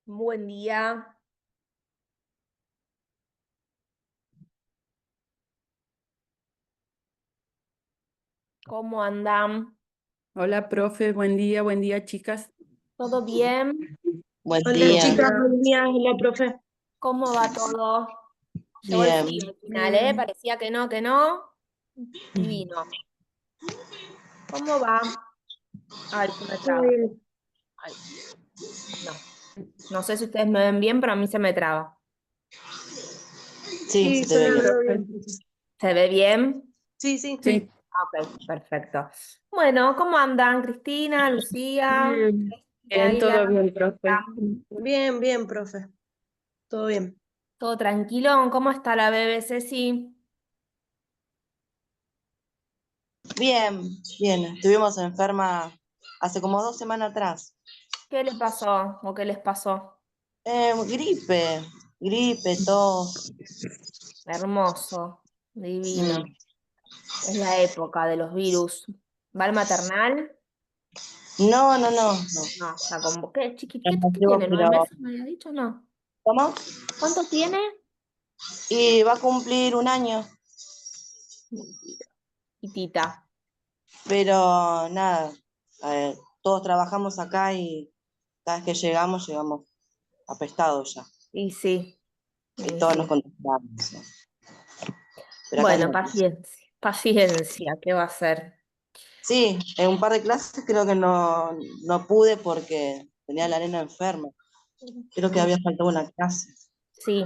Buen día. ¿Cómo andan? Hola, profe, buen día, chicas. ¿Todo bien? Buen Hola día. chicas, Hola. buen día, hola profe. ¿Cómo va todo? Llegó el Bien. frío al final, ¿eh? Parecía que no, que no. Y vino. ¿Cómo va? Ay, se me Todo traba. bien. Ay, no. No sé si ustedes me ven bien, pero a mí se me traba. Sí, Sí, se te yo ve la bien. veo bien, profe. ¿Se ve bien? Sí, sí. Sí, Ok, perfecto. Bueno, ¿cómo andan? Cristina, Lucía, Bien, bien, todo Laila. bien, profe. bien, bien, profe. Todo bien. ¿Todo tranquilo? ¿Cómo está la bebé, Ceci? Bien, bien. Estuvimos enferma hace como 2 semanas atrás. ¿Qué le pasó o qué les pasó? Gripe, tos. Hermoso, Mm. divino. Es la época de los virus. ¿Va al maternal? No, no, no, no. No, está con... ¿Qué, No ¿Qué nació, tiene? ¿9 pero meses? ¿Me había dicho? No. ¿cómo? ¿Cuánto tiene? Y va a cumplir un año, Y Tita. pero nada. Todos trabajamos acá y cada vez que llegamos apestados ya. Y Y todos nos sí. contagiamos, ¿no? Pero acá Bueno, no. paciencia, paciencia, ¿qué va a ser? Sí, en un par de clases creo que no pude porque tenía a la nena enferma. Creo que Y había faltado una clase. sí,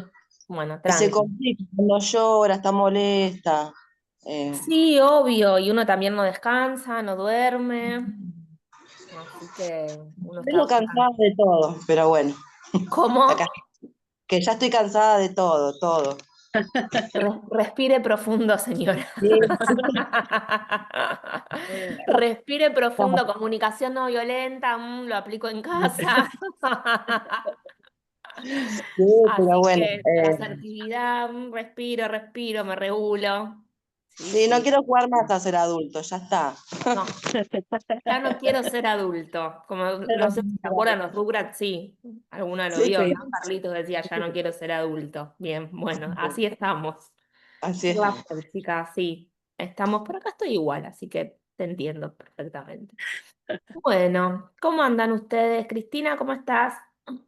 bueno, Se tranqui. complica, cuando llora, está molesta. Sí, obvio, y uno también no descansa, no duerme, así que uno Vengo está... cansada de todo, pero bueno, acá, ¿Cómo? que ya estoy cansada de todo, todo. Respire profundo, señora. Sí, Respire profundo, comunicación no violenta, lo aplico en casa. sí, pero Así bueno, que la asertividad, respiro, me regulo. Sí, sí, no sí. quiero jugar más a ser adulto, ya está. No, ya no quiero ser adulto. Como no sé si se acuerdan los Rugrats, sí. Alguno lo Sí, vio, ¿no? Sí, Carlitos decía, ya no quiero ser adulto. Bien, bueno, así estamos. así ¿Qué va a es. ser, chicas? Sí, estamos por acá, estoy igual, así que te entiendo perfectamente. Bueno, ¿cómo andan ustedes? Cristina, ¿cómo estás?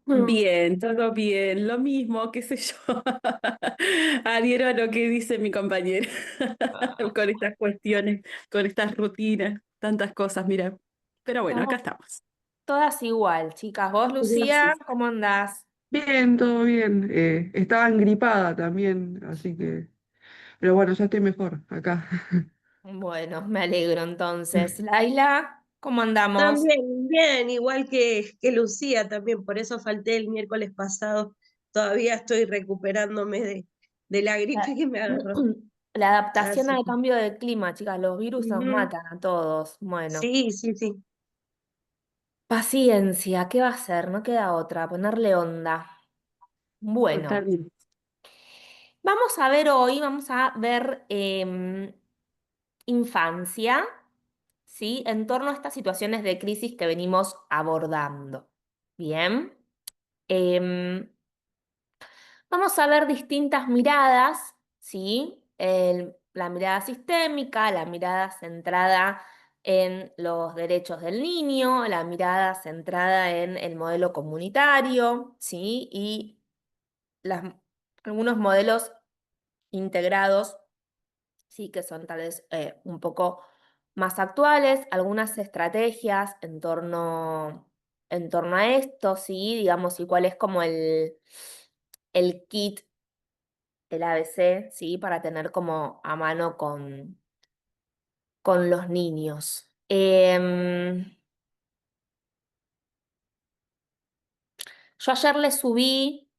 bien, todo bien. Lo mismo, qué sé yo. Adhiero a lo que dice mi compañera con estas cuestiones, con estas rutinas, tantas cosas, mira. Pero bueno, acá Estamos estamos. todas igual, chicas. ¿Vos, Lucía, Gracias. cómo andás? Bien, todo bien. Estaba engripada también, así que... Pero bueno, ya estoy mejor acá. Bueno, me alegro entonces. Laila, ¿cómo andamos? También, bien, igual que Lucía también, por eso falté el miércoles pasado. Todavía estoy recuperándome de la gripe La, que me agarró. la adaptación Así al que, cambio de clima, chicas, los virus nos ujú. matan a todos. Bueno, Sí, sí, sí. paciencia, ¿qué va a hacer? No queda otra, ponerle onda. Bueno. Totalmente. Vamos a ver infancia, ¿sí? En torno a estas situaciones de crisis que venimos abordando. Bien. Em, Vamos a ver distintas miradas, ¿sí? La mirada sistémica, la mirada centrada en los derechos del niño, la mirada centrada en el modelo comunitario, ¿sí? Y las- algunos modelos integrados, sí, que son tal vez un poco más actuales, algunas estrategias en torno a esto, sí, digamos, y cuál es como el kit, el ABC, sí, para tener como a mano con los niños. Yo ayer les subí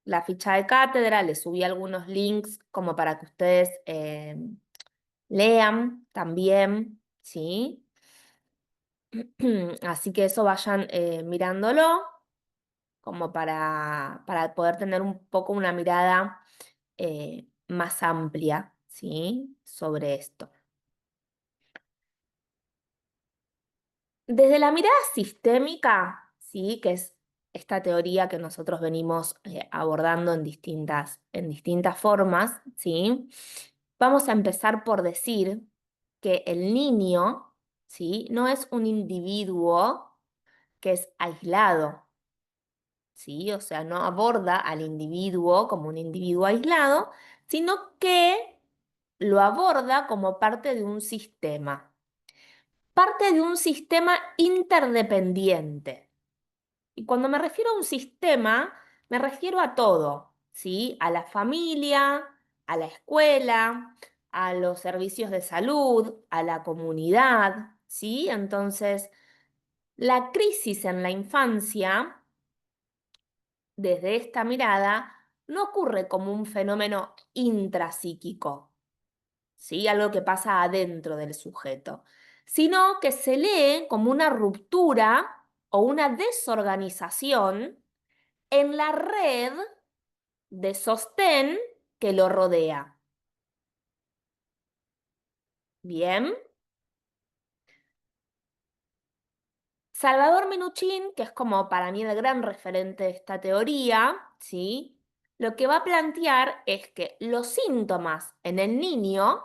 la ficha de cátedra, les subí algunos links como para que ustedes lean también, ¿sí? Así que eso vayan mirándolo como para poder tener un poco una mirada más amplia, ¿sí? Sobre esto. Desde la mirada sistémica, ¿sí? Que es esta teoría que nosotros venimos abordando en distintas formas, ¿sí? Vamos a empezar por decir que el niño, ¿sí? No es un individuo que es aislado, ¿sí? O sea, no aborda al individuo como un individuo aislado, sino que lo aborda como parte de un sistema interdependiente. Y cuando me refiero a un sistema, me refiero a todo, ¿sí? A la familia, a la escuela, a los servicios de salud, a la comunidad, ¿sí? Entonces, la crisis en la infancia, desde esta mirada, no ocurre como un fenómeno intrapsíquico, ¿sí? Algo que pasa adentro del sujeto, sino que se lee como una ruptura o una desorganización en la red de sostén que lo rodea. Bien. Salvador Minuchin, que es como para mí el gran referente de esta teoría, ¿sí? Lo que va a plantear es que los síntomas en el niño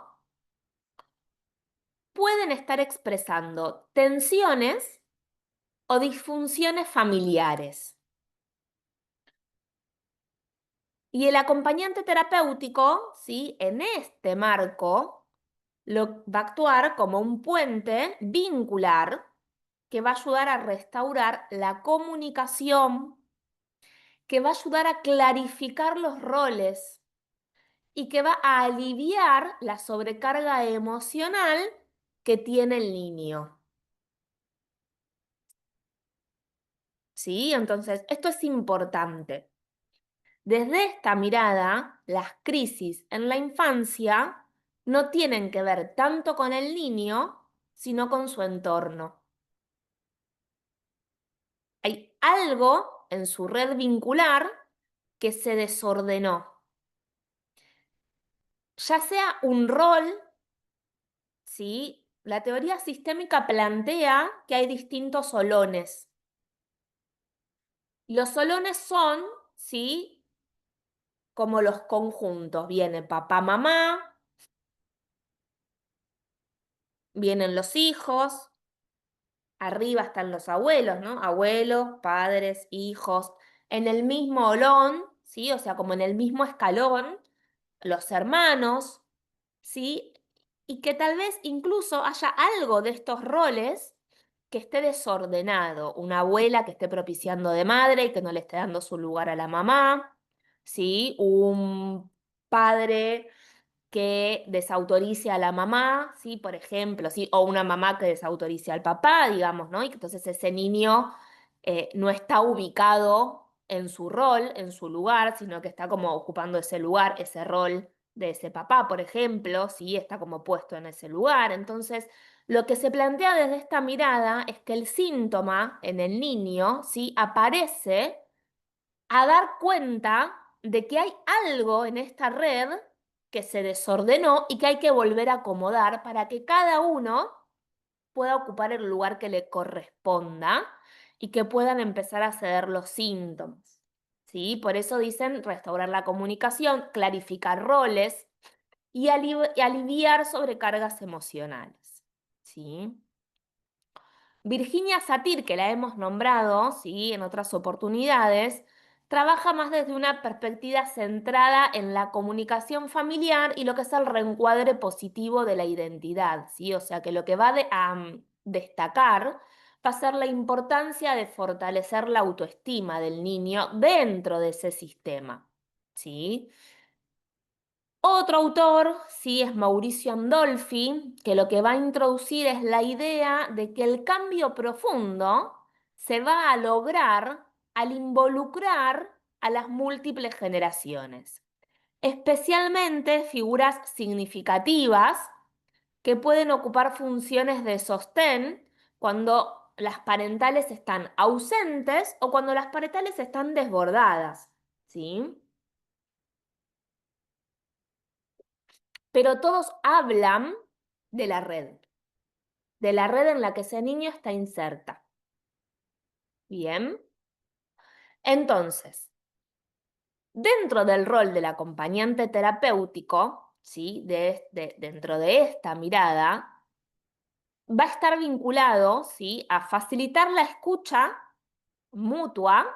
pueden estar expresando tensiones o disfunciones familiares. Y el acompañante terapéutico, ¿sí? En este marco, va a actuar como un puente vincular que va a ayudar a restaurar la comunicación, que va a ayudar a clarificar los roles y que va a aliviar la sobrecarga emocional que tiene el niño. ¿Sí? Entonces, esto es importante. Desde esta mirada, las crisis en la infancia no tienen que ver tanto con el niño, sino con su entorno. Hay algo en su red vincular que se desordenó. Ya sea un rol, ¿sí? La teoría sistémica plantea que hay distintos solones. Los solones son, ¿sí? Como los conjuntos. Viene papá, mamá, vienen los hijos, arriba están los abuelos, ¿no? Abuelos, padres, hijos, en el mismo olón, ¿sí? O sea, como en el mismo escalón, los hermanos, ¿sí? Y que tal vez incluso haya algo de estos roles que esté desordenado. Una abuela que esté propiciando de madre y que no le esté dando su lugar a la mamá, ¿sí? Un padre que desautorice a la mamá, ¿sí? Por ejemplo, ¿sí? O una mamá que desautorice al papá, digamos, ¿no? Y que entonces ese niño no está ubicado en su rol, en su lugar, sino que está como ocupando ese lugar, ese rol de ese papá, por ejemplo, ¿sí? Está como puesto en ese lugar. Entonces, lo que se plantea desde esta mirada es que el síntoma en el niño, ¿sí? Aparece a dar cuenta de que hay algo en esta red que se desordenó y que hay que volver a acomodar para que cada uno pueda ocupar el lugar que le corresponda y que puedan empezar a ceder los síntomas. ¿Sí? Por eso dicen restaurar la comunicación, clarificar roles y aliviar sobrecargas emocionales. ¿Sí? Virginia Satir, que la hemos nombrado, ¿sí? En otras oportunidades, trabaja más desde una perspectiva centrada en la comunicación familiar y lo que es el reencuadre positivo de la identidad, ¿sí? O sea que lo que va a destacar va a ser la importancia de fortalecer la autoestima del niño dentro de ese sistema, ¿sí? Otro autor, sí, es Mauricio Andolfi, que lo que va a introducir es la idea de que el cambio profundo se va a lograr al involucrar a las múltiples generaciones, especialmente figuras significativas que pueden ocupar funciones de sostén cuando las parentales están ausentes o cuando las parentales están desbordadas, ¿sí? Pero todos hablan de la red en la que ese niño está inserta. Bien. Entonces, dentro del rol del acompañante terapéutico, ¿sí? Dentro de esta mirada, va a estar vinculado, ¿sí? A facilitar la escucha mutua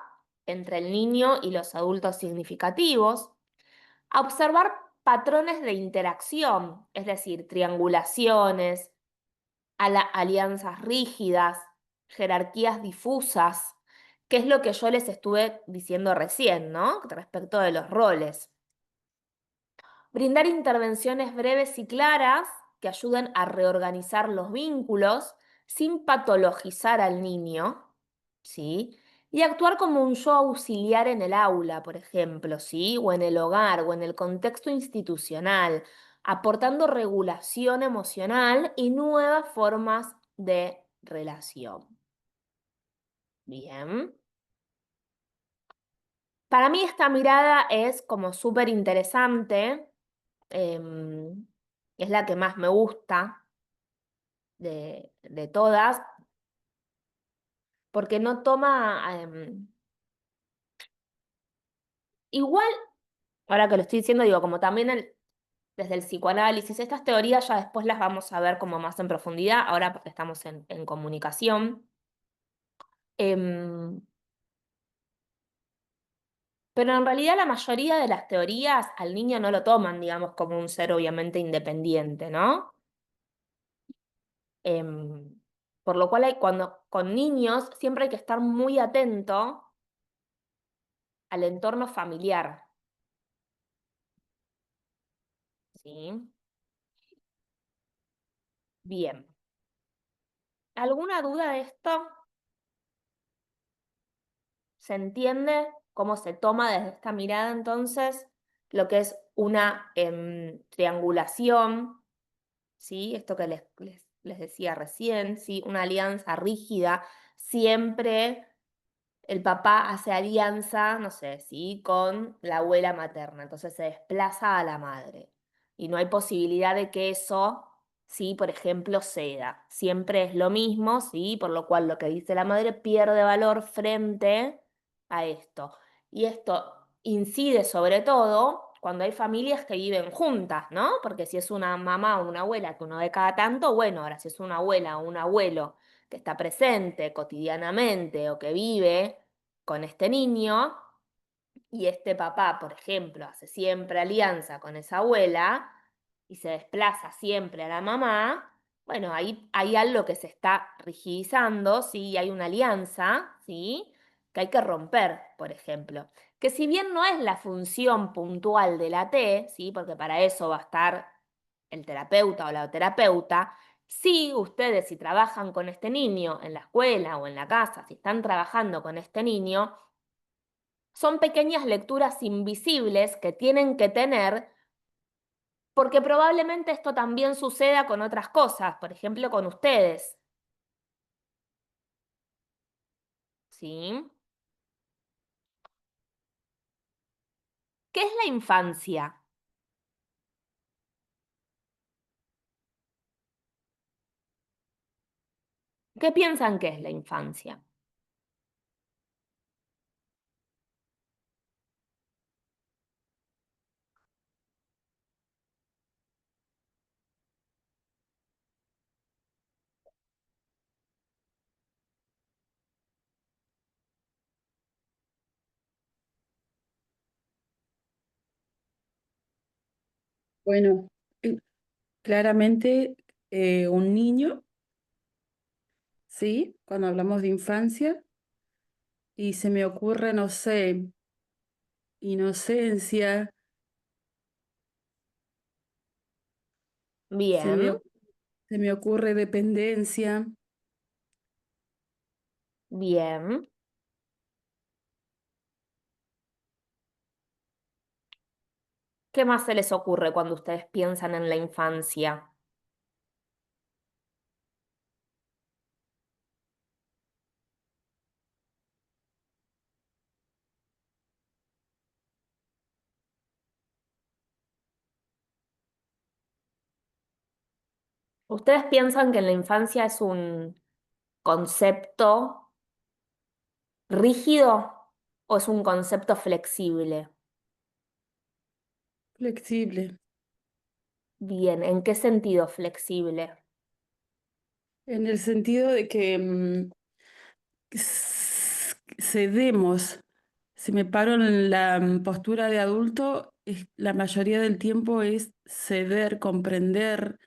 entre el niño y los adultos significativos, a observar patrones de interacción, es decir, triangulaciones, alianzas rígidas, jerarquías difusas, que es lo que yo les estuve diciendo recién, ¿no? Respecto de los roles. Brindar intervenciones breves y claras que ayuden a reorganizar los vínculos sin patologizar al niño, ¿sí? Y actuar como un yo auxiliar en el aula, por ejemplo, ¿sí? O en el hogar o en el contexto institucional, aportando regulación emocional y nuevas formas de relación. Bien. Para mí esta mirada es como súper interesante, es la que más me gusta de todas, porque no toma, igual, ahora que lo estoy diciendo, digo, como también desde el psicoanálisis, estas teorías ya después las vamos a ver como más en profundidad, ahora porque estamos en comunicación. Em, pero en realidad la mayoría de las teorías al niño no lo toman, digamos, como un ser obviamente independiente, ¿no? Em, por lo cual cuando con niños siempre hay que estar muy atento al entorno familiar, ¿sí? Bien. ¿Alguna duda de esto? ¿Se entiende cómo se toma desde esta mirada entonces lo que es una triangulación, ¿sí? Esto que les decía recién, ¿sí? Una alianza rígida, siempre el papá hace alianza, no sé, ¿sí? Con la abuela materna, entonces se desplaza a la madre. Y no hay posibilidad de que eso, ¿sí? Por ejemplo, ceda. Siempre es lo mismo, ¿sí? Por lo cual lo que dice la madre pierde valor frente a esto. Y esto incide sobre todo cuando hay familias que viven juntas, ¿no? Porque si es una mamá o una abuela que uno ve cada tanto, bueno, ahora si es una abuela o un abuelo que está presente cotidianamente o que vive con este niño y este papá, por ejemplo, hace siempre alianza con esa abuela y se desplaza siempre a la mamá, bueno, ahí hay algo que se está rigidizando, ¿sí? Hay una alianza, ¿sí? Que hay que romper, por ejemplo. Que si bien no es la función puntual de la T, ¿sí? Porque para eso va a estar el terapeuta o la terapeuta, si ustedes, si trabajan con este niño en la escuela o en la casa, si están trabajando con este niño, son pequeñas lecturas invisibles que tienen que tener, porque probablemente esto también suceda con otras cosas, por ejemplo, con ustedes. ¿Sí? ¿Qué es la infancia? ¿Qué piensan que es la infancia? Bueno, eh, claramente un niño, ¿sí? Cuando hablamos de infancia, y se me ocurre, no sé, inocencia, se me, Bien, se me ocurre dependencia. bien. ¿Qué más se les ocurre cuando ustedes piensan en la infancia? ¿Ustedes piensan que en la infancia es un concepto rígido? ¿O es un concepto flexible? Flexible, Bien, ¿en qué sentido flexible? en el sentido de que cedemos. Si me paro en la postura de adulto, la mayoría del tiempo es ceder, comprender.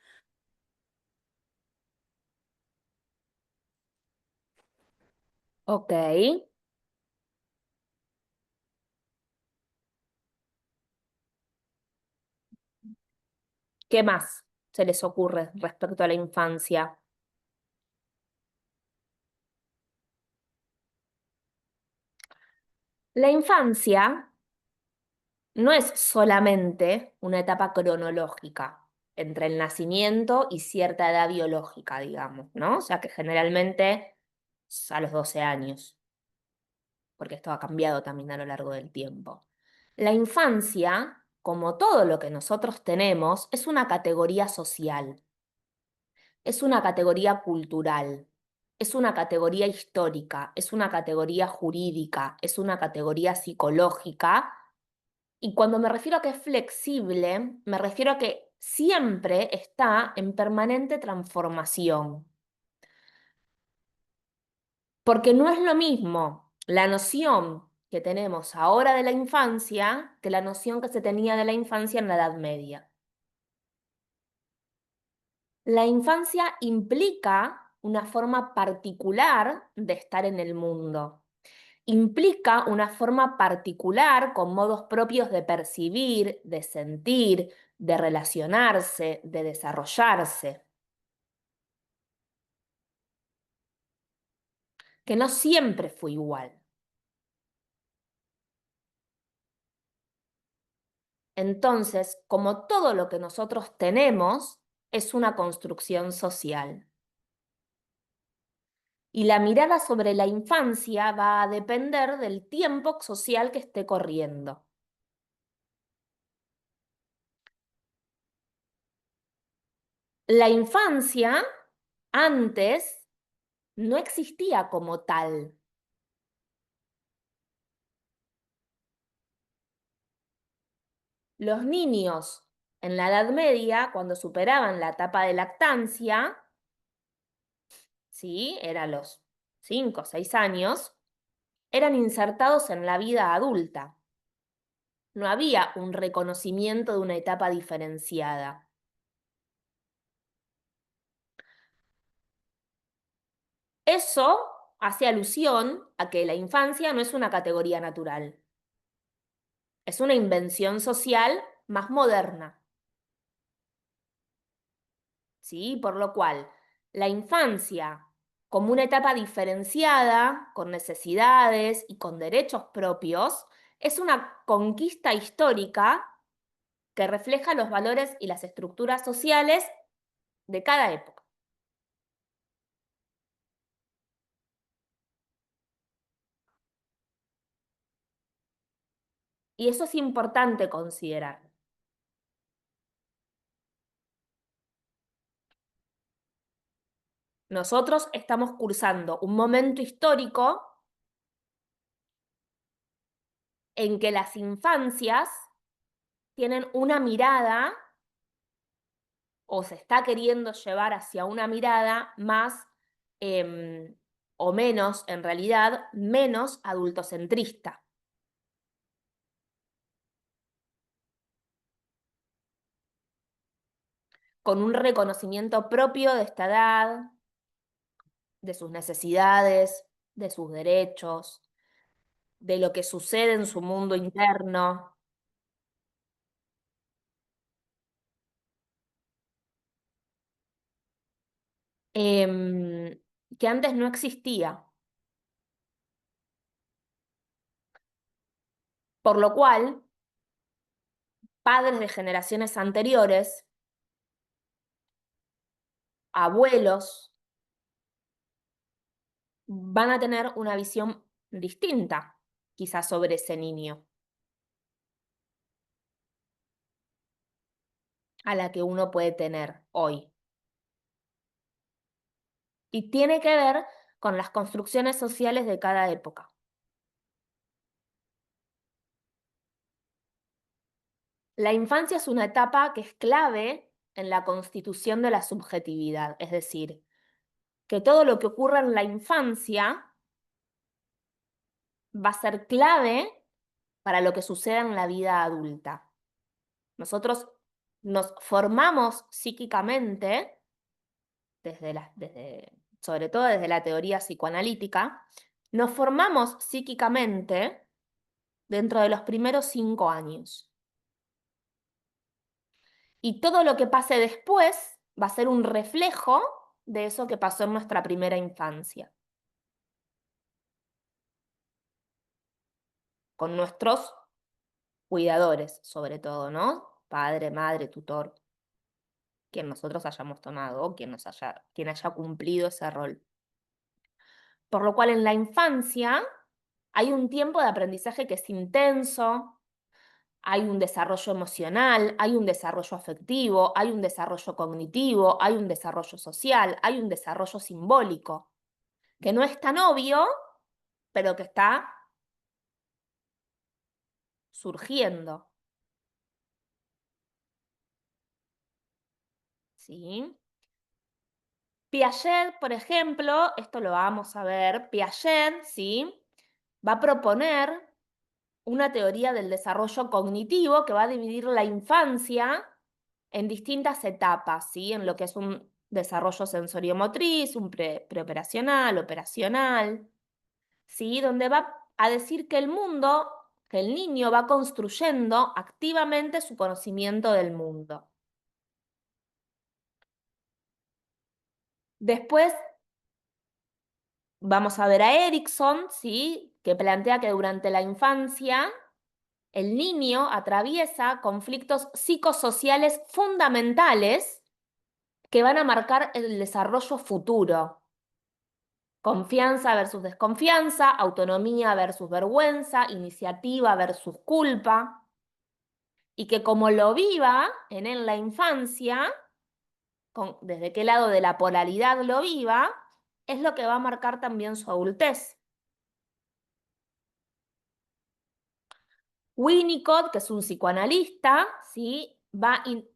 Ok. ¿Qué más se les ocurre respecto a la infancia? La infancia no es solamente una etapa cronológica entre el nacimiento y cierta edad biológica, digamos, ¿no? O sea que generalmente es a los 12 años, porque esto ha cambiado también a lo largo del tiempo. La infancia, como todo lo que nosotros tenemos, es una categoría social, es una categoría cultural, es una categoría histórica, es una categoría jurídica, es una categoría psicológica. Y cuando me refiero a que es flexible, me refiero a que siempre está en permanente transformación. Porque no es lo mismo la noción que tenemos ahora de la infancia que la noción que se tenía de la infancia en la Edad Media. La infancia implica una forma particular de estar en el mundo. Implica una forma particular con modos propios de percibir, de sentir, de relacionarse, de desarrollarse, que no siempre fue igual. Entonces, como todo lo que nosotros tenemos, es una construcción social. Y la mirada sobre la infancia va a depender del tiempo social que esté corriendo. La infancia antes no existía como tal. Los niños en la Edad Media, cuando superaban la etapa de lactancia, ¿sí? Era los 5 o 6 años, eran insertados en la vida adulta. No había un reconocimiento de una etapa diferenciada. Eso hace alusión a que la infancia no es una categoría natural, es una invención social más moderna, ¿sí? Por lo cual, la infancia, como una etapa diferenciada, con necesidades y con derechos propios, es una conquista histórica que refleja los valores y las estructuras sociales de cada época. Y eso es importante considerar. Nosotros estamos cursando un momento histórico en que las infancias tienen una mirada o se está queriendo llevar hacia una mirada más o menos, en realidad, menos adultocentrista, con un reconocimiento propio de esta edad, de sus necesidades, de sus derechos, de lo que sucede en su mundo interno. em, que antes no existía. Por lo cual, padres de generaciones anteriores, abuelos, van a tener una visión distinta, quizás sobre ese niño, a la que uno puede tener hoy. Y tiene que ver con las construcciones sociales de cada época. La infancia es una etapa que es clave en la constitución de la subjetividad, es decir, que todo lo que ocurra en la infancia va a ser clave para lo que suceda en la vida adulta. Nosotros nos formamos psíquicamente, sobre todo desde la teoría psicoanalítica, nos formamos psíquicamente dentro de los primeros 5 años. Y todo lo que pase después va a ser un reflejo de eso que pasó en nuestra primera infancia. Con nuestros cuidadores, sobre todo, ¿no? Padre, madre, tutor, quien nosotros hayamos tomado, o quien haya cumplido ese rol. Por lo cual en la infancia hay un tiempo de aprendizaje que es intenso, hay un desarrollo emocional, hay un desarrollo afectivo, hay un desarrollo cognitivo, hay un desarrollo social, hay un desarrollo simbólico, que no es tan obvio, pero que está surgiendo. ¿Sí? Piaget, por ejemplo, esto lo vamos a ver, Piaget, ¿sí? Va a proponer una teoría del desarrollo cognitivo que va a dividir la infancia en distintas etapas, ¿sí? En lo que es un desarrollo sensoriomotriz, un preoperacional, operacional, ¿sí? Donde va a decir que que el niño va construyendo activamente su conocimiento del mundo. Después vamos a ver a Erikson, ¿sí? Que plantea que durante la infancia el niño atraviesa conflictos psicosociales fundamentales que van a marcar el desarrollo futuro. Confianza versus desconfianza, autonomía versus vergüenza, iniciativa versus culpa. Y que como lo viva en la infancia, desde qué lado de la polaridad lo viva, es lo que va a marcar también su adultez. Winnicott, que es un psicoanalista, ¿sí?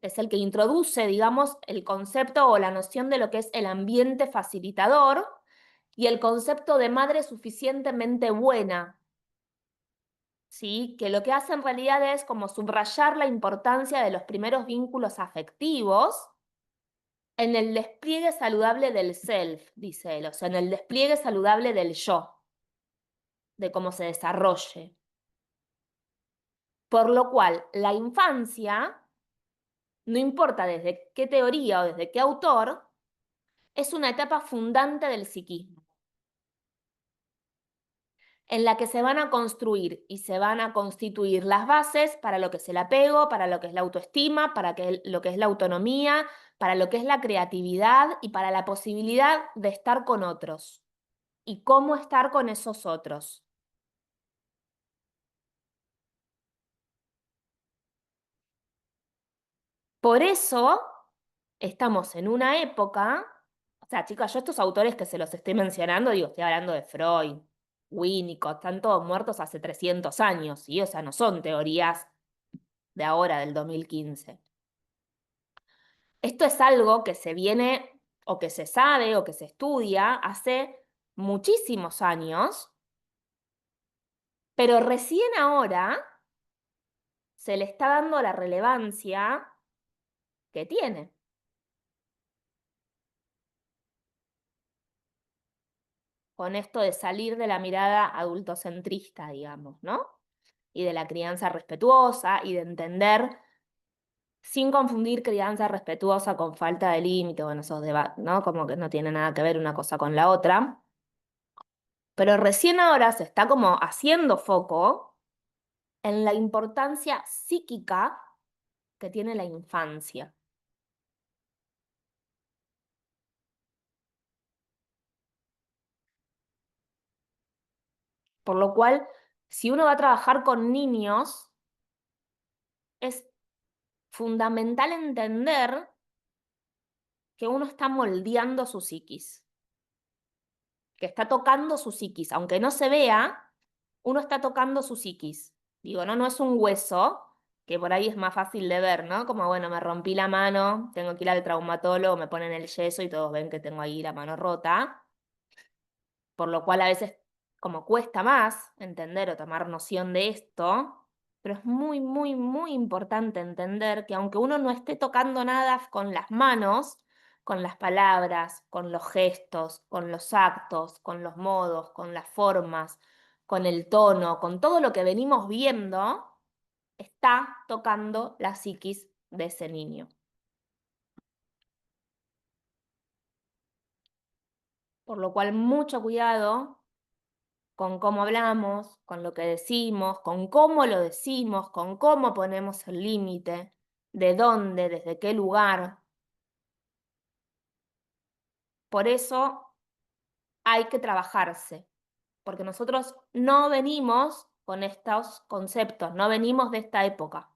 Es el que introduce, digamos, el concepto o la noción de lo que es el ambiente facilitador y el concepto de madre suficientemente buena, ¿sí? Que lo que hace en realidad es como subrayar la importancia de los primeros vínculos afectivos en el despliegue saludable del self, dice él, o sea, en el despliegue saludable del yo, de cómo se desarrolle. Por lo cual, la infancia, no importa desde qué teoría o desde qué autor, es una etapa fundante del psiquismo, en la que se van a construir y se van a constituir las bases para lo que es el apego, para lo que es la autoestima, para lo que es la autonomía, para lo que es la creatividad y para la posibilidad de estar con otros. ¿Y cómo estar con esos otros? Por eso estamos en una época, o sea, chicas, yo estos autores que se los estoy mencionando, digo, estoy hablando de Freud, Winnicott, están todos muertos hace 300 años, ¿sí? O sea, no son teorías de ahora, del 2015. Esto es algo que se viene, o que se sabe, o que se estudia hace muchísimos años, pero recién ahora se le está dando la relevancia que tiene. Con esto de salir de la mirada adultocentrista, digamos, ¿no? Y de la crianza respetuosa y de entender, sin confundir crianza respetuosa con falta de límite, bueno, esos debates, ¿no? Como que no tiene nada que ver una cosa con la otra. Pero recién ahora se está como haciendo foco en la importancia psíquica que tiene la infancia. Por lo cual, si uno va a trabajar con niños, es fundamental entender que uno está moldeando su psiquis, que está tocando su psiquis. Aunque no se vea, uno está tocando su psiquis. Digo, no es un hueso que por ahí es más fácil de ver, ¿no? Como, bueno, me rompí la mano, tengo que ir al traumatólogo, me ponen el yeso y todos ven que tengo ahí la mano rota, por lo cual a veces como cuesta más entender o tomar noción de esto, pero es muy, muy, muy importante entender que aunque uno no esté tocando nada con las manos, con las palabras, con los gestos, con los actos, con los modos, con las formas, con el tono, con todo lo que venimos viendo, está tocando la psiquis de ese niño. Por lo cual, mucho cuidado con cómo hablamos, con lo que decimos, con cómo lo decimos, con cómo ponemos el límite, de dónde, desde qué lugar. Por eso hay que trabajarse, porque nosotros no venimos con estos conceptos, no venimos de esta época.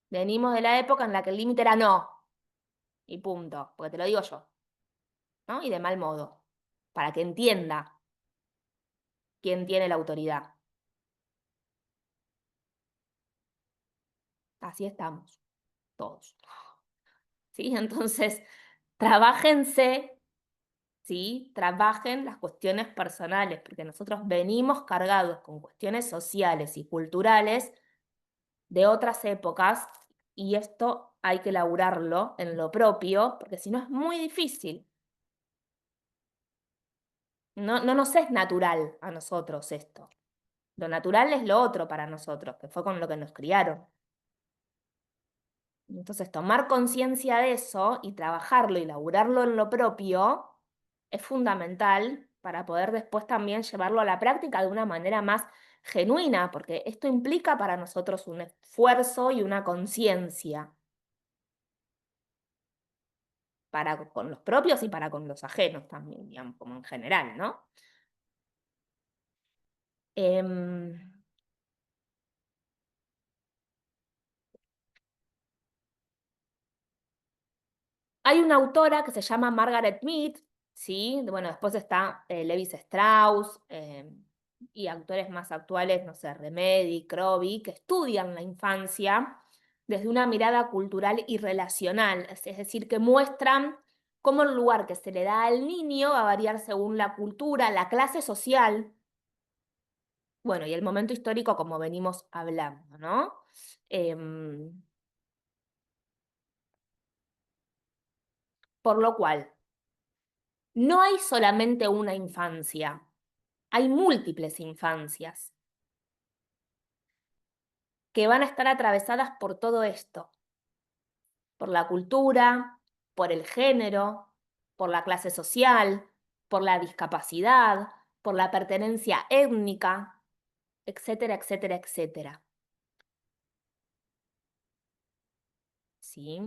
Venimos de la época en la que el límite era no, y punto, porque te lo digo yo, ¿no? Y de mal modo, para que entienda quién tiene la autoridad. Así estamos, todos. ¿Sí? Entonces, trabájense, ¿sí? Trabajen las cuestiones personales, porque nosotros venimos cargados con cuestiones sociales y culturales de otras épocas, y esto hay que laburarlo en lo propio, porque si no es muy difícil. No nos es natural a nosotros esto. Lo natural es lo otro para nosotros, que fue con lo que nos criaron. Entonces, tomar conciencia de eso y trabajarlo y laburarlo en lo propio es fundamental para poder después también llevarlo a la práctica de una manera más genuina, porque esto implica para nosotros un esfuerzo y una conciencia para con los propios y para con los ajenos también, digamos, como en general, ¿no? Hay una autora que se llama Margaret Mead, ¿sí? Bueno, después está Levi Strauss y autores más actuales, no sé, Remedi, Crowley, que estudian la infancia desde una mirada cultural y relacional, es decir, que muestran cómo el lugar que se le da al niño va a variar según la cultura, la clase social, bueno, y el momento histórico como venimos hablando, ¿no? Por lo cual, no hay solamente una infancia, hay múltiples infancias que van a estar atravesadas por todo esto, por la cultura, por el género, por la clase social, por la discapacidad, por la pertenencia étnica, etcétera, etcétera, etcétera. ¿Sí?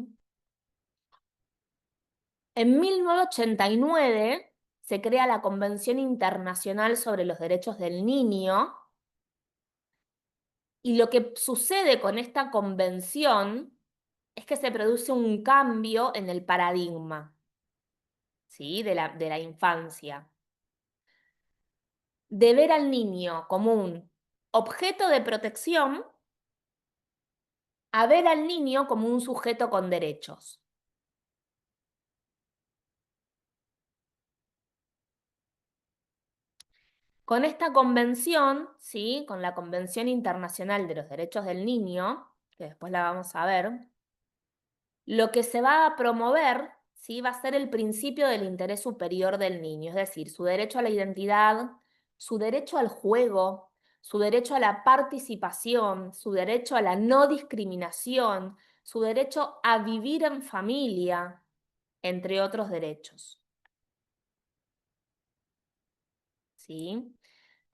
En 1989 se crea la Convención Internacional sobre los Derechos del Niño, y lo que sucede con esta convención es que se produce un cambio en el paradigma, ¿sí? de la infancia, de ver al niño como un objeto de protección a ver al niño como un sujeto con derechos. Con esta convención, ¿sí? Con la Convención Internacional de los Derechos del Niño, que después la vamos a ver, lo que se va a promover, ¿sí? Va a ser el principio del interés superior del niño, es decir, su derecho a la identidad, su derecho al juego, su derecho a la participación, su derecho a la no discriminación, su derecho a vivir en familia, entre otros derechos. ¿Sí?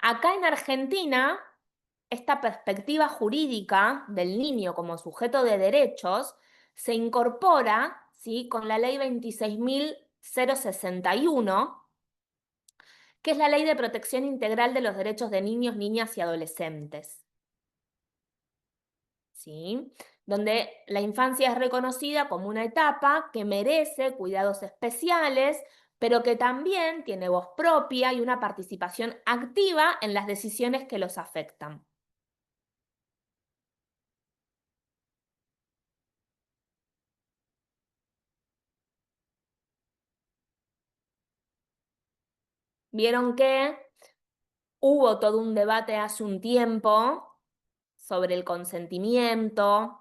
Acá en Argentina, esta perspectiva jurídica del niño como sujeto de derechos se incorpora, ¿sí? Con la ley 26.061, que es la Ley de Protección Integral de los Derechos de Niños, Niñas y Adolescentes, ¿sí? Donde la infancia es reconocida como una etapa que merece cuidados especiales pero que también tiene voz propia y una participación activa en las decisiones que los afectan. Vieron que hubo todo un debate hace un tiempo sobre el consentimiento,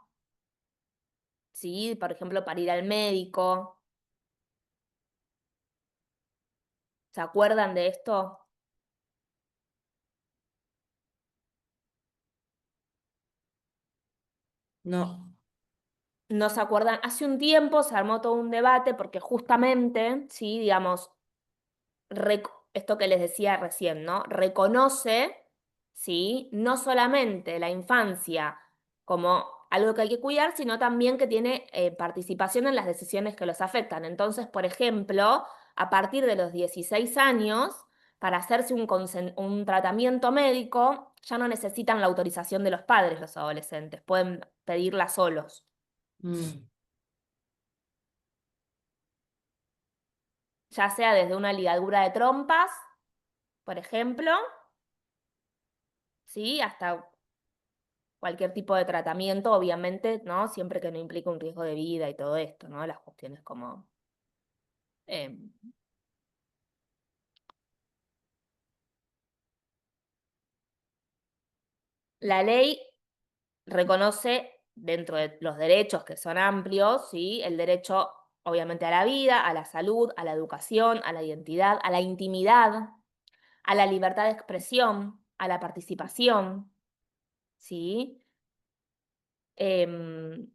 ¿sí? Por ejemplo, para ir al médico. ¿Se acuerdan de esto? No. ¿No se acuerdan? Hace un tiempo se armó todo un debate porque justamente, ¿sí? Digamos, esto que les decía recién, ¿no? Reconoce, ¿sí? No solamente la infancia como algo que hay que cuidar, sino también que tiene participación en las decisiones que los afectan. Entonces, por ejemplo, a partir de los 16 años, para hacerse un tratamiento médico, ya no necesitan la autorización de los padres los adolescentes, pueden pedirla solos. Mm. Ya sea desde una ligadura de trompas, por ejemplo, ¿sí? Hasta cualquier tipo de tratamiento, obviamente, ¿no? Siempre que no implique un riesgo de vida y todo esto, ¿no? Las cuestiones como... em, la ley reconoce dentro de los derechos que son amplios, ¿sí? El derecho, obviamente, a la vida, a la salud, a la educación, a la identidad, a la intimidad, a la libertad de expresión, a la participación, ¿sí? Em,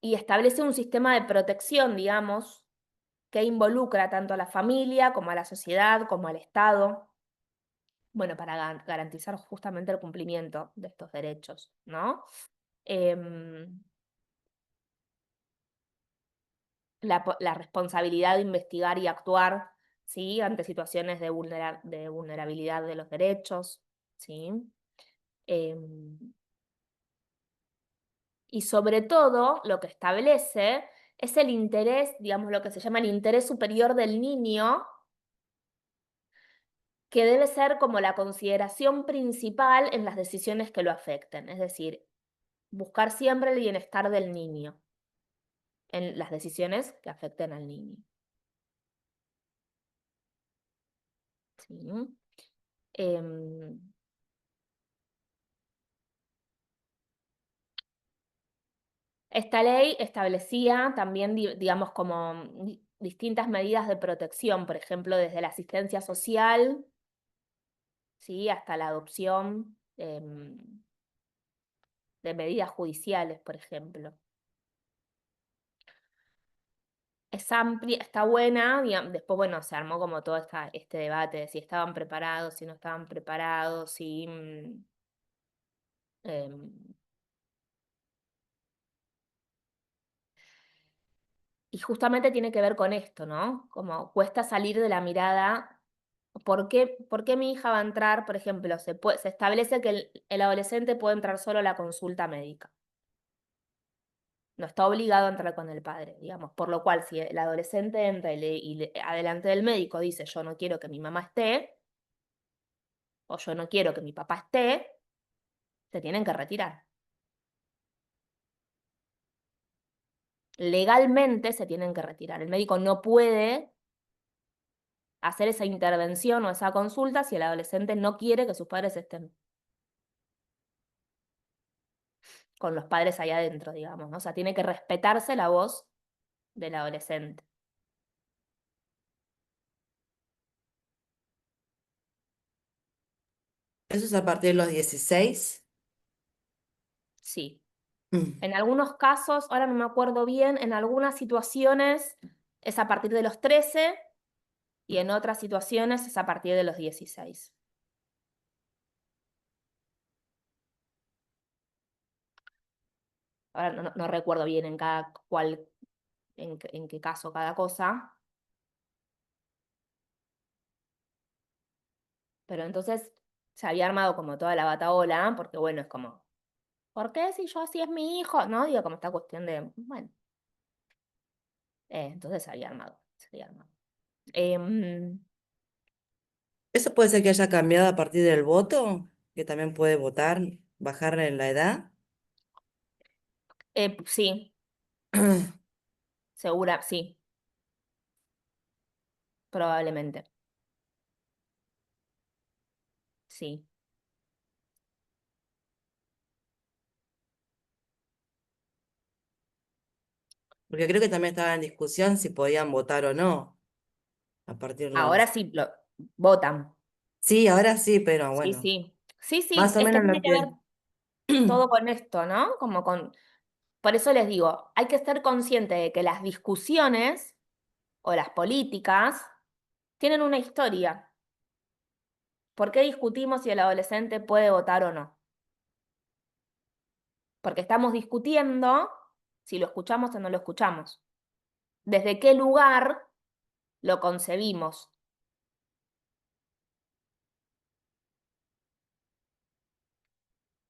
y establece un sistema de protección, digamos, que involucra tanto a la familia como a la sociedad, como al Estado, bueno, para garantizar justamente el cumplimiento de estos derechos, ¿no? Em, la responsabilidad de investigar y actuar, ¿sí? Ante situaciones de vulnerabilidad de los derechos, ¿sí? Em, y sobre todo, lo que establece es el interés, digamos, lo que se llama el interés superior del niño, que debe ser como la consideración principal en las decisiones que lo afecten, es decir, buscar siempre el bienestar del niño en las decisiones que afecten al niño. ¿Sí? Em, Esta ley establecía también, digamos, como distintas medidas de protección, por ejemplo, desde la asistencia social, ¿sí? Hasta la adopción, de medidas judiciales, por ejemplo. Es amplia, está buena, después, bueno, se armó como todo este debate de si estaban preparados, si no estaban preparados, si... em, y justamente tiene que ver con esto, ¿no? Como cuesta salir de la mirada. ¿Por qué mi hija va a entrar? Por ejemplo, se establece que el adolescente puede entrar solo a la consulta médica. No está obligado a entrar con el padre, digamos. Por lo cual, si el adolescente entra adelante del médico dice, yo no quiero que mi mamá esté, o yo no quiero que mi papá esté, se tienen que retirar. Legalmente se tienen que retirar. El médico no puede hacer esa intervención o esa consulta si el adolescente no quiere que sus padres estén con los padres allá adentro, digamos, ¿no? O sea, tiene que respetarse la voz del adolescente. ¿Eso es a partir de los 16? Sí. Mm. En algunos casos, ahora no me acuerdo bien, en algunas situaciones es a partir de los 13 y en otras situaciones es a partir de los 16. Ahora no recuerdo bien en cada cual, en qué caso cada cosa. Pero entonces se había armado como toda la batahola, porque bueno, es como, ¿por qué si yo así es mi hijo? ¿No? Digo, como esta cuestión de, bueno, entonces se había armado. estaría armado. Em, ¿Eso puede ser que haya cambiado a partir del voto? Que también puede votar, bajarle la edad. sí, segura, sí, probablemente. Sí. Porque creo que también estaba en discusión si podían votar o no a partir de Ahora los... sí lo votan. Sí, ahora sí, pero Sí, bueno, sí. Sí, sí, más o es que menos tiene lo que ver que... todo con esto, ¿no? Como con. Por eso les digo, hay que ser consciente de que las discusiones o las políticas tienen una historia. ¿Por qué discutimos si el adolescente puede votar o no? Porque estamos discutiendo si lo escuchamos o no lo escuchamos. ¿Desde qué lugar lo concebimos?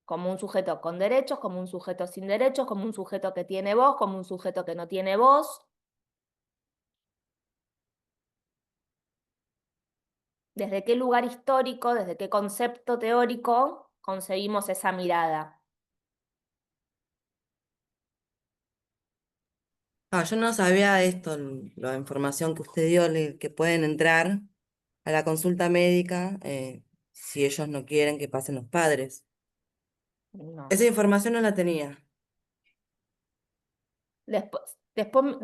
Como un sujeto con derechos, como un sujeto sin derechos, como un sujeto que tiene voz, como un sujeto que no tiene voz. ¿Desde qué lugar histórico, desde qué concepto teórico concebimos esa mirada? Yo no sabía esto, la información que usted dio, que pueden entrar a la consulta médica si ellos no quieren que pasen los padres. No. Esa información no la tenía.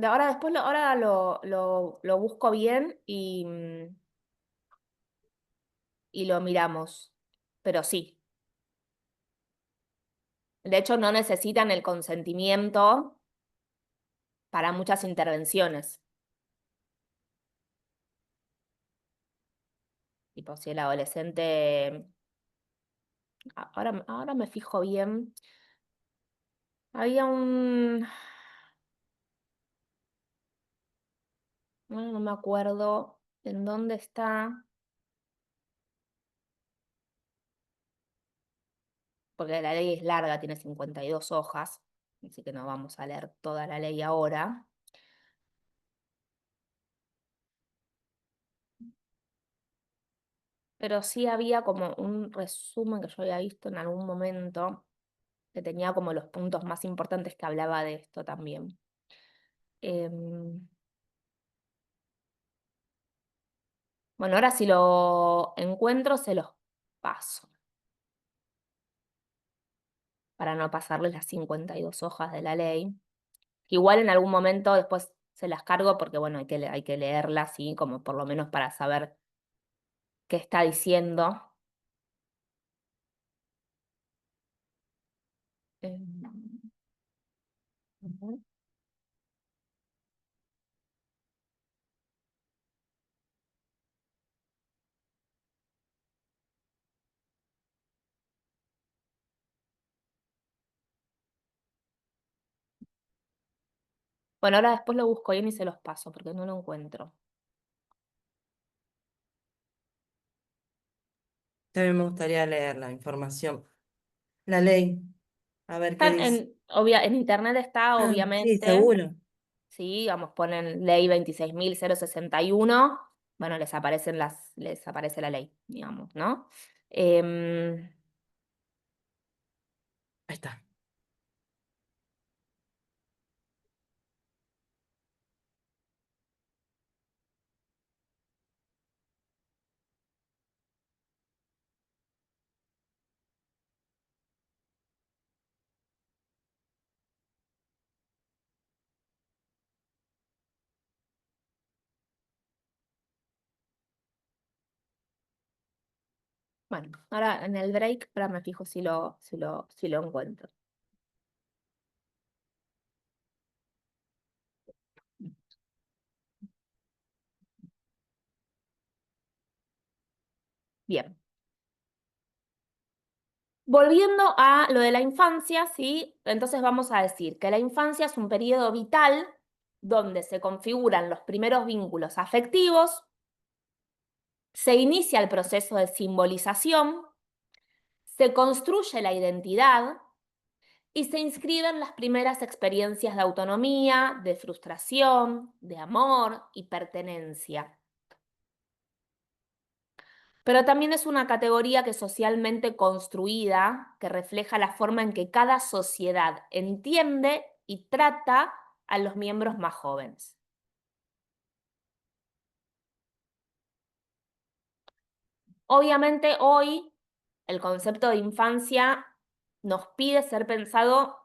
Ahora lo busco bien y lo miramos. Pero sí. De hecho, no necesitan el consentimiento para muchas intervenciones. Tipo, si el adolescente. Ahora me fijo bien. Había un. Bueno, no me acuerdo en dónde está. Porque la ley es larga, tiene 52 hojas. Así que no vamos a leer toda la ley ahora. Pero sí había como un resumen que yo había visto en algún momento que tenía como los puntos más importantes que hablaba de esto también. Em, bueno, ahora si lo encuentro se los paso para no pasarles las 52 hojas de la ley. Igual en algún momento después se las cargo porque bueno, hay que leerlas, ¿sí? Como por lo menos para saber qué está diciendo. Em, ujú. Bueno, ahora después lo busco bien y se los paso porque no lo encuentro. También me gustaría leer la información. La ley, a ver qué Están dice. en internet está, Sí, obviamente, seguro. sí, digamos, ponen ley 26.061, bueno, les aparece la ley, digamos, ¿no? Em, Ahí está. bueno, ahora en el break, ahora me fijo si lo encuentro. Bien. Volviendo a lo de la infancia, ¿sí? Entonces vamos a decir que la infancia es un periodo vital donde se configuran los primeros vínculos afectivos, se inicia el proceso de simbolización, se construye la identidad y se inscriben las primeras experiencias de autonomía, de frustración, de amor y pertenencia. Pero también es una categoría que es socialmente construida, que refleja la forma en que cada sociedad entiende y trata a los miembros más jóvenes. Obviamente hoy el concepto de infancia nos pide ser pensado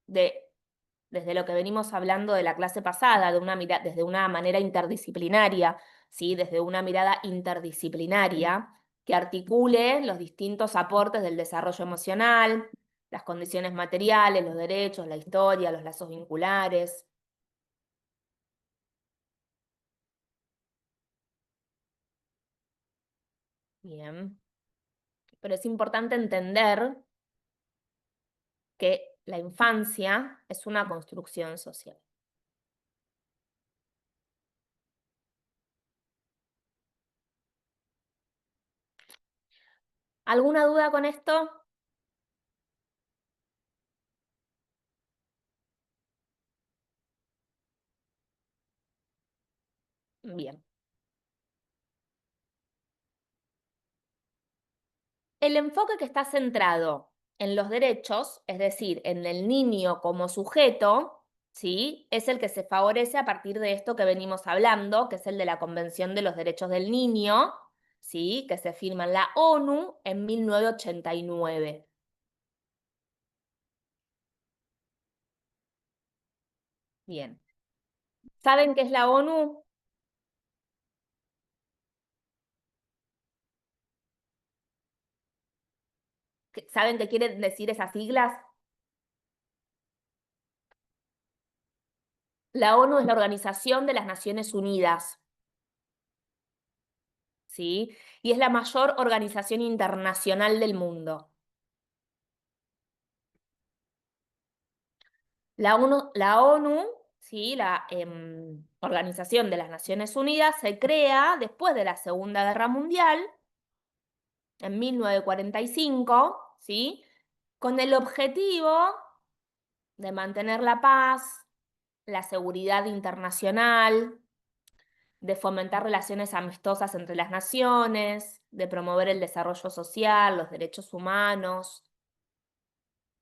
desde lo que venimos hablando de la clase pasada, desde una manera interdisciplinaria, ¿sí? Desde una mirada interdisciplinaria que articule los distintos aportes del desarrollo emocional, las condiciones materiales, los derechos, la historia, los lazos vinculares. Bien. Pero es importante entender que la infancia es una construcción social. ¿Alguna duda con esto? Bien. El enfoque que está centrado en los derechos, es decir, en el niño como sujeto, ¿sí? Es el que se favorece a partir de esto que venimos hablando, que es el de la Convención de los Derechos del Niño, ¿sí? Que se firma en la ONU en 1989. Bien. ¿Saben qué es la ONU? ¿Saben qué quieren decir esas siglas? La ONU es la Organización de las Naciones Unidas, ¿sí? Y es la mayor organización internacional del mundo. La ONU, ¿sí? La Organización de las Naciones Unidas, se crea después de la Segunda Guerra Mundial, en 1945, ¿sí? Con el objetivo de mantener la paz, la seguridad internacional, de fomentar relaciones amistosas entre las naciones, de promover el desarrollo social, los derechos humanos,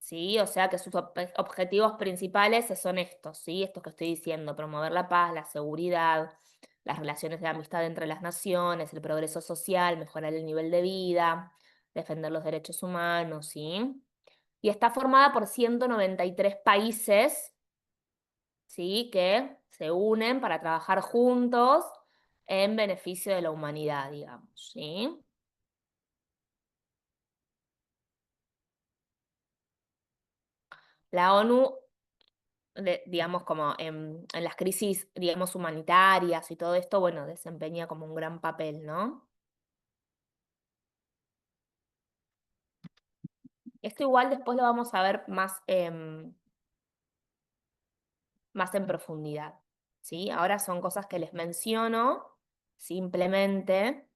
¿sí? O sea que sus objetivos principales son estos, ¿sí? Estos que estoy diciendo: promover la paz, la seguridad, las relaciones de amistad entre las naciones, el progreso social, mejorar el nivel de vida, defender los derechos humanos, ¿sí? Y está formada por 193 países, ¿sí? Que se unen para trabajar juntos en beneficio de la humanidad, digamos, ¿sí? La ONU, digamos, como en las crisis, digamos, humanitarias y todo esto, bueno, desempeña como un gran papel, ¿no? Esto igual después lo vamos a ver más en profundidad, ¿sí? Ahora son cosas que les menciono simplemente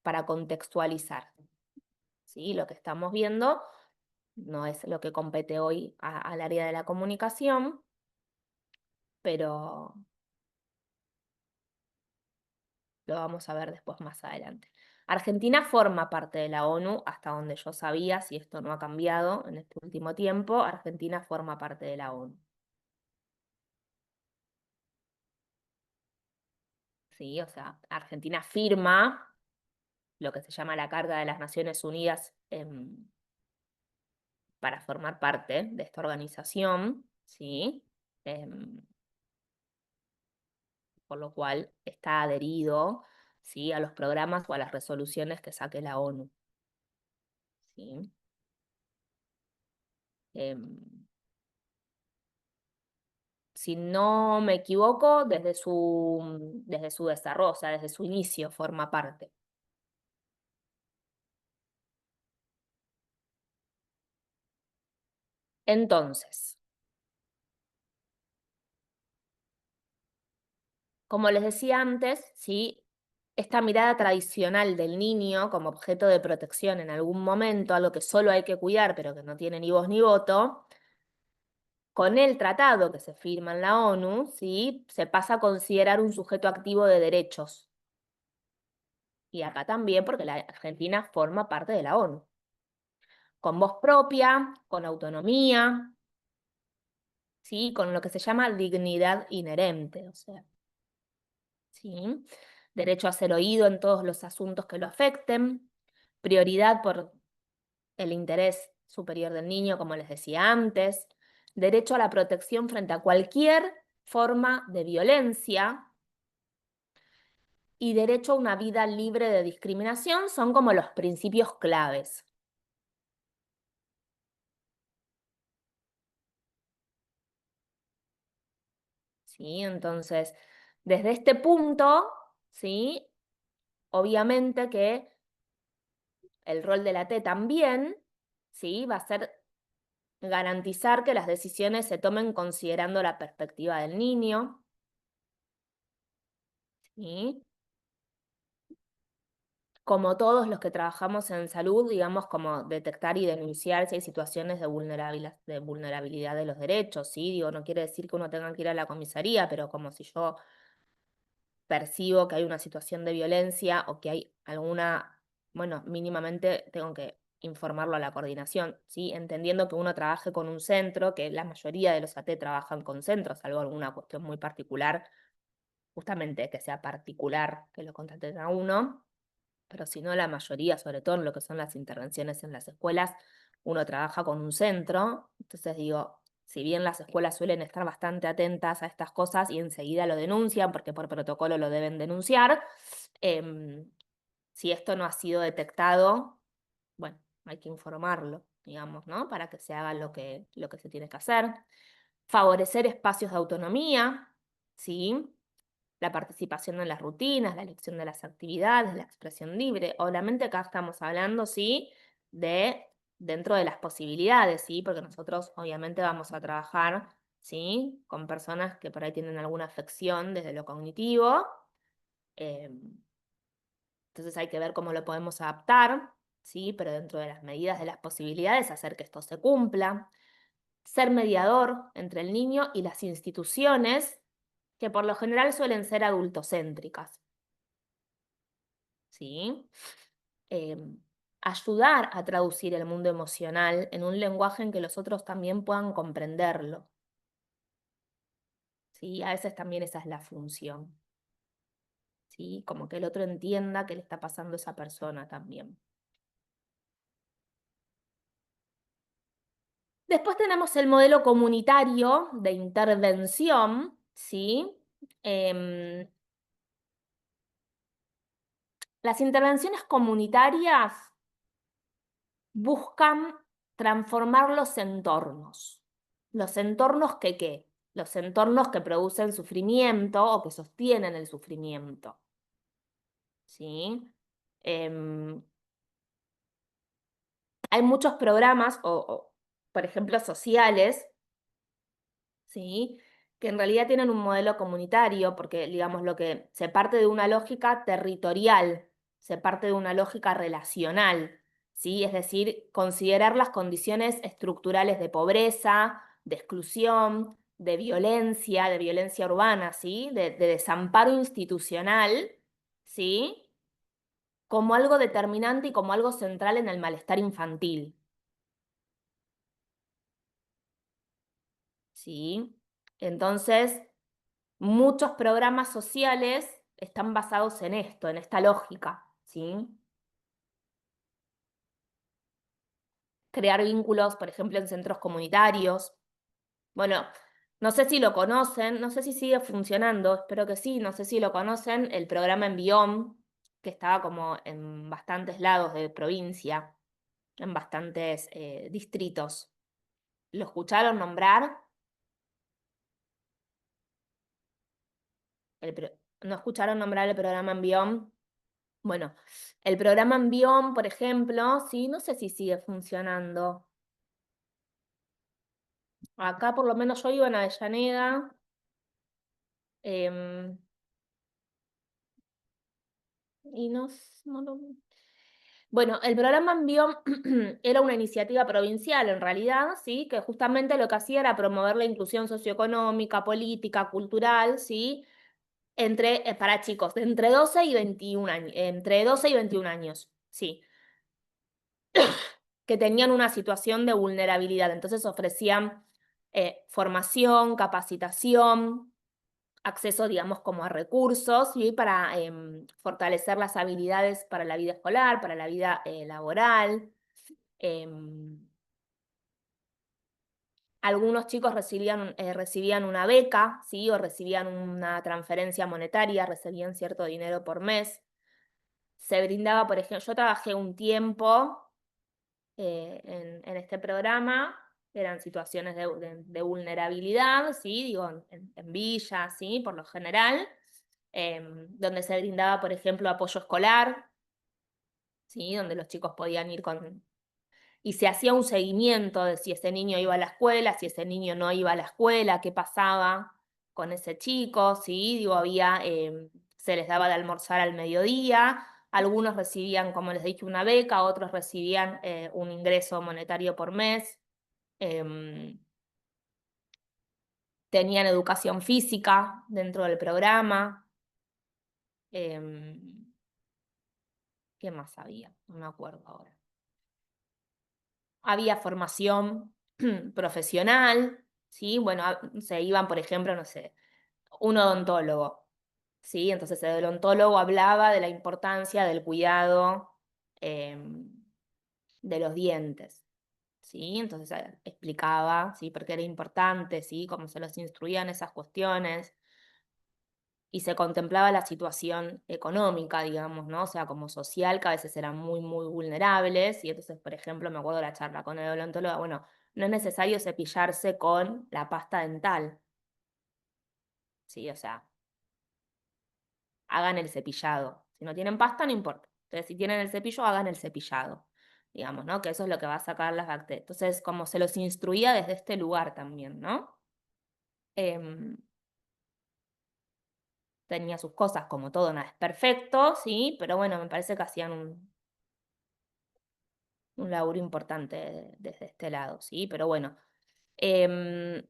para contextualizar, ¿sí? Lo que estamos viendo no es lo que compete hoy al área de la comunicación, pero lo vamos a ver después más adelante. Argentina forma parte de la ONU, hasta donde yo sabía, si esto no ha cambiado en este último tiempo, Argentina forma parte de la ONU. ¿Sí? O sea, Argentina firma lo que se llama la Carta de las Naciones Unidas para formar parte de esta organización, ¿sí? Em, por lo cual está adherido, ¿sí? A los programas o a las resoluciones que saque la ONU, ¿sí? Si no me equivoco, desde su desarrollo, o sea, desde su inicio forma parte. Entonces, como les decía antes, ¿sí? esta mirada tradicional del niño como objeto de protección en algún momento, algo que solo hay que cuidar, pero que no tiene ni voz ni voto, con el tratado que se firma en la ONU, ¿sí? Se pasa a considerar un sujeto activo de derechos. Y acá también, porque la Argentina forma parte de la ONU. Con voz propia, con autonomía, ¿sí? Con lo que se llama dignidad inherente, o sea, ¿sí? Derecho a ser oído en todos los asuntos que lo afecten, prioridad por el interés superior del niño, como les decía antes, derecho a la protección frente a cualquier forma de violencia y derecho a una vida libre de discriminación son como los principios claves. ¿Sí? Entonces, desde este punto, ¿sí? Obviamente que el rol de la T también, ¿sí? Va a ser garantizar que las decisiones se tomen considerando la perspectiva del niño, ¿sí? Como todos los que trabajamos en salud, digamos, como detectar y denunciar si hay situaciones de vulnerabilidad de los derechos, ¿sí? Digo, no quiere decir que uno tenga que ir a la comisaría, pero como si yo percibo que hay una situación de violencia o que hay alguna, bueno, mínimamente tengo que informarlo a la coordinación, ¿sí? Entendiendo que uno trabaje con un centro, que la mayoría de los AT trabajan con centros, salvo alguna cuestión muy particular, justamente que sea particular que lo contraten a uno, pero si no la mayoría, sobre todo en lo que son las intervenciones en las escuelas, uno trabaja con un centro, entonces digo, si bien las escuelas suelen estar bastante atentas a estas cosas y enseguida lo denuncian, porque por protocolo lo deben denunciar, si esto no ha sido detectado, bueno, hay que informarlo, digamos, ¿no? Para que se haga lo que se tiene que hacer. Favorecer espacios de autonomía, ¿sí? La participación en las rutinas, la elección de las actividades, la expresión libre. Obviamente acá estamos hablando, sí, de dentro de las posibilidades, sí, porque nosotros obviamente vamos a trabajar, sí, con personas que por ahí tienen alguna afección desde lo cognitivo. Entonces hay que ver cómo lo podemos adaptar, sí, pero dentro de las medidas de las posibilidades, hacer que esto se cumpla. Ser mediador entre el niño y las instituciones, que por lo general suelen ser adultocéntricas. ¿Sí? Ayudar a traducir el mundo emocional en un lenguaje en que los otros también puedan comprenderlo. ¿Sí? A veces también esa es la función. ¿Sí? Como que el otro entienda qué le está pasando a esa persona también. Después tenemos el modelo comunitario de intervención, ¿sí? Las intervenciones comunitarias buscan transformar los entornos. ¿Los entornos que qué? Los entornos que producen sufrimiento o que sostienen el sufrimiento. ¿Sí? Em, Hay muchos programas, por ejemplo, sociales, ¿sí? Que en realidad tienen un modelo comunitario, porque, digamos, lo que se parte de una lógica territorial, se parte de una lógica relacional, ¿sí? Es decir, considerar las condiciones estructurales de pobreza, de exclusión, de violencia urbana, ¿sí? De desamparo institucional, ¿sí? Como algo determinante y como algo central en el malestar infantil, ¿sí? Entonces, muchos programas sociales están basados en esto, en esta lógica, ¿sí? Crear vínculos, por ejemplo, en centros comunitarios. Bueno, no sé si lo conocen, no sé si sigue funcionando, espero que sí, no sé si lo conocen, el programa Envión, que estaba como en bastantes lados de provincia, en bastantes distritos. ¿Lo escucharon nombrar? ¿No escucharon nombrar el programa Envión? Bueno, el programa Envión, por ejemplo, sí, no sé si sigue funcionando. Acá por lo menos yo vivo en Avellaneda. em, y no lo... Bueno, el programa Envión era una iniciativa provincial en realidad, ¿sí? Que justamente lo que hacía era promover la inclusión socioeconómica, política, cultural, ¿sí? Para chicos de entre 12 y 21 años, entre 12 y 21 años, sí, que tenían una situación de vulnerabilidad. Entonces ofrecían formación, capacitación, acceso, digamos, como a recursos, ¿sí? Para fortalecer las habilidades para la vida escolar, para la vida laboral. Algunos chicos recibían una beca, ¿sí? O recibían una transferencia monetaria, recibían cierto dinero por mes. Se brindaba, por ejemplo, yo trabajé un tiempo en este programa, eran situaciones de vulnerabilidad, ¿sí? Digo, en villas, ¿sí? Por lo general, donde se brindaba, por ejemplo, apoyo escolar, ¿sí? Donde los chicos podían ir y se hacía un seguimiento de si ese niño iba a la escuela, si ese niño no iba a la escuela, qué pasaba con ese chico, ¿sí? Digo, se les daba de almorzar al mediodía, algunos recibían, como les dije, una beca, otros recibían un ingreso monetario por mes, em, tenían educación física dentro del programa, em, ¿qué más había? No me acuerdo ahora. Había formación profesional, ¿sí? Bueno, se iban, por ejemplo, no sé, un odontólogo, ¿sí? Entonces el odontólogo hablaba de la importancia del cuidado de los dientes, ¿sí? Entonces explicaba, ¿sí? Por qué era importante, ¿sí? Cómo se los instruían esas cuestiones. Y se contemplaba la situación económica, digamos, ¿no? O sea, como social, que a veces eran muy, muy vulnerables. Y entonces, por ejemplo, me acuerdo de la charla con el odontólogo, bueno, no es necesario cepillarse con la pasta dental, ¿sí? O sea, hagan el cepillado. Si no tienen pasta, no importa. Entonces, si tienen el cepillo, hagan el cepillado, digamos, ¿no? Que eso es lo que va a sacar las bacterias. Entonces, como se los instruía desde este lugar también, ¿no? Em, Tenía sus cosas, como todo, nada es perfecto, ¿sí? Pero bueno, me parece que hacían un laburo importante desde este lado, ¿sí? Pero bueno, em,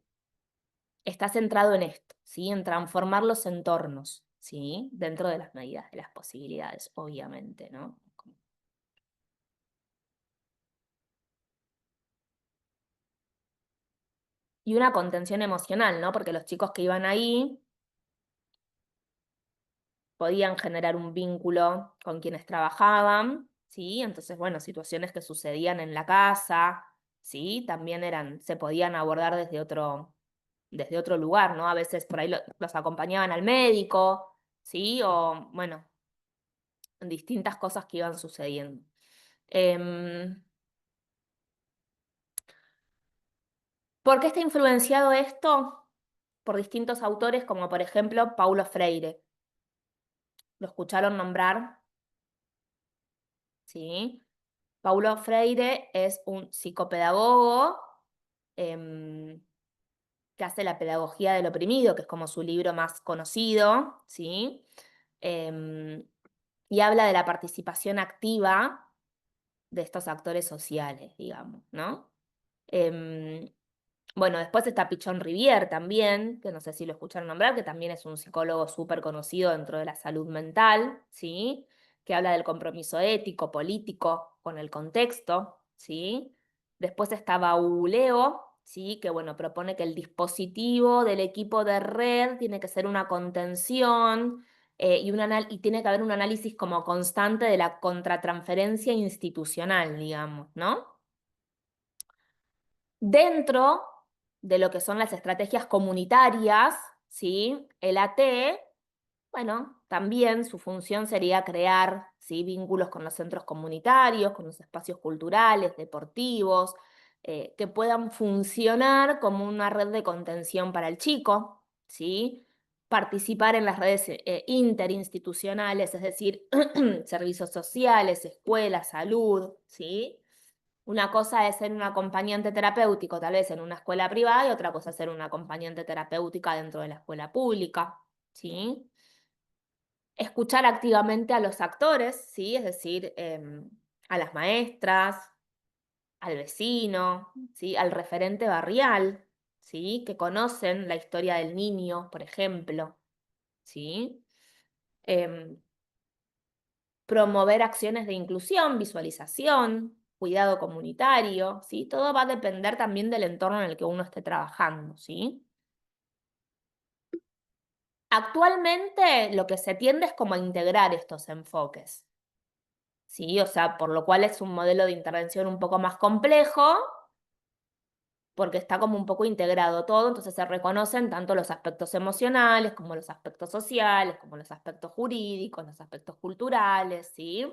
está centrado en esto, ¿sí? En transformar los entornos, ¿sí? Dentro de las medidas, de las posibilidades, obviamente, ¿no? Y una contención emocional, ¿no? Porque los chicos que iban ahí podían generar un vínculo con quienes trabajaban, ¿sí? Entonces, bueno, situaciones que sucedían en la casa, ¿sí? También se podían abordar desde otro lugar, ¿no? A veces por ahí los acompañaban al médico, ¿sí? O, bueno, distintas cosas que iban sucediendo. ¿Por qué está influenciado esto? Por distintos autores, como por ejemplo Paulo Freire. ¿Lo escucharon nombrar? ¿Sí? Paulo Freire es un psicopedagogo em, que hace la pedagogía del oprimido, que es como su libro más conocido, ¿sí? Em, y habla de la participación activa de estos actores sociales, digamos, ¿no? Em, bueno, después está Pichon Rivière también, que no sé si lo escucharon nombrar, que también es un psicólogo súper conocido dentro de la salud mental, ¿sí? Que habla del compromiso ético, político, con el contexto, ¿sí? Después está Bauleo, ¿sí? Que bueno, propone que el dispositivo del equipo de red tiene que ser una contención y tiene que haber un análisis como constante de la contratransferencia institucional, digamos, ¿no? Dentro de lo que son las estrategias comunitarias, ¿sí? El AT, bueno, también su función sería crear, ¿sí? Vínculos con los centros comunitarios, con los espacios culturales, deportivos, que puedan funcionar como una red de contención para el chico, ¿sí? Participar en las redes interinstitucionales, es decir, servicios sociales, escuelas, salud, ¿sí? Una cosa es ser un acompañante terapéutico, tal vez en una escuela privada, y otra cosa es ser un acompañante terapéutica dentro de la escuela pública, ¿sí? Escuchar activamente a los actores, ¿sí? Es decir, a las maestras, al vecino, ¿sí? Al referente barrial, ¿sí? Que conocen la historia del niño, por ejemplo, ¿sí? Em, Promover acciones de inclusión, visualización, cuidado comunitario, ¿sí? Todo va a depender también del entorno en el que uno esté trabajando, ¿sí? Actualmente lo que se tiende es como a integrar estos enfoques, ¿sí? O sea, por lo cual es un modelo de intervención un poco más complejo, porque está como un poco integrado todo, entonces se reconocen tanto los aspectos emocionales como los aspectos sociales, como los aspectos jurídicos, los aspectos culturales, ¿sí?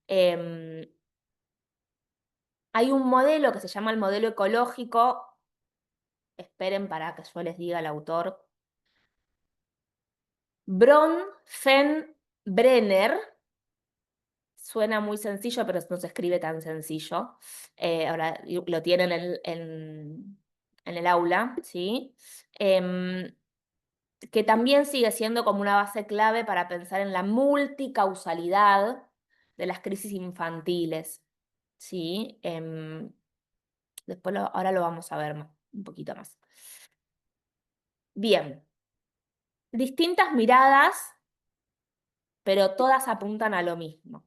Em, Hay un modelo que se llama el modelo ecológico, esperen para que yo les diga el autor, Bronfenbrenner. Suena muy sencillo, pero no se escribe tan sencillo. Ahora lo tienen en el aula, ¿sí? Que también sigue siendo como una base clave para pensar en la multicausalidad de las crisis infantiles, ¿sí? Después ahora lo vamos a ver un poquito más. Bien, distintas miradas, pero todas apuntan a lo mismo.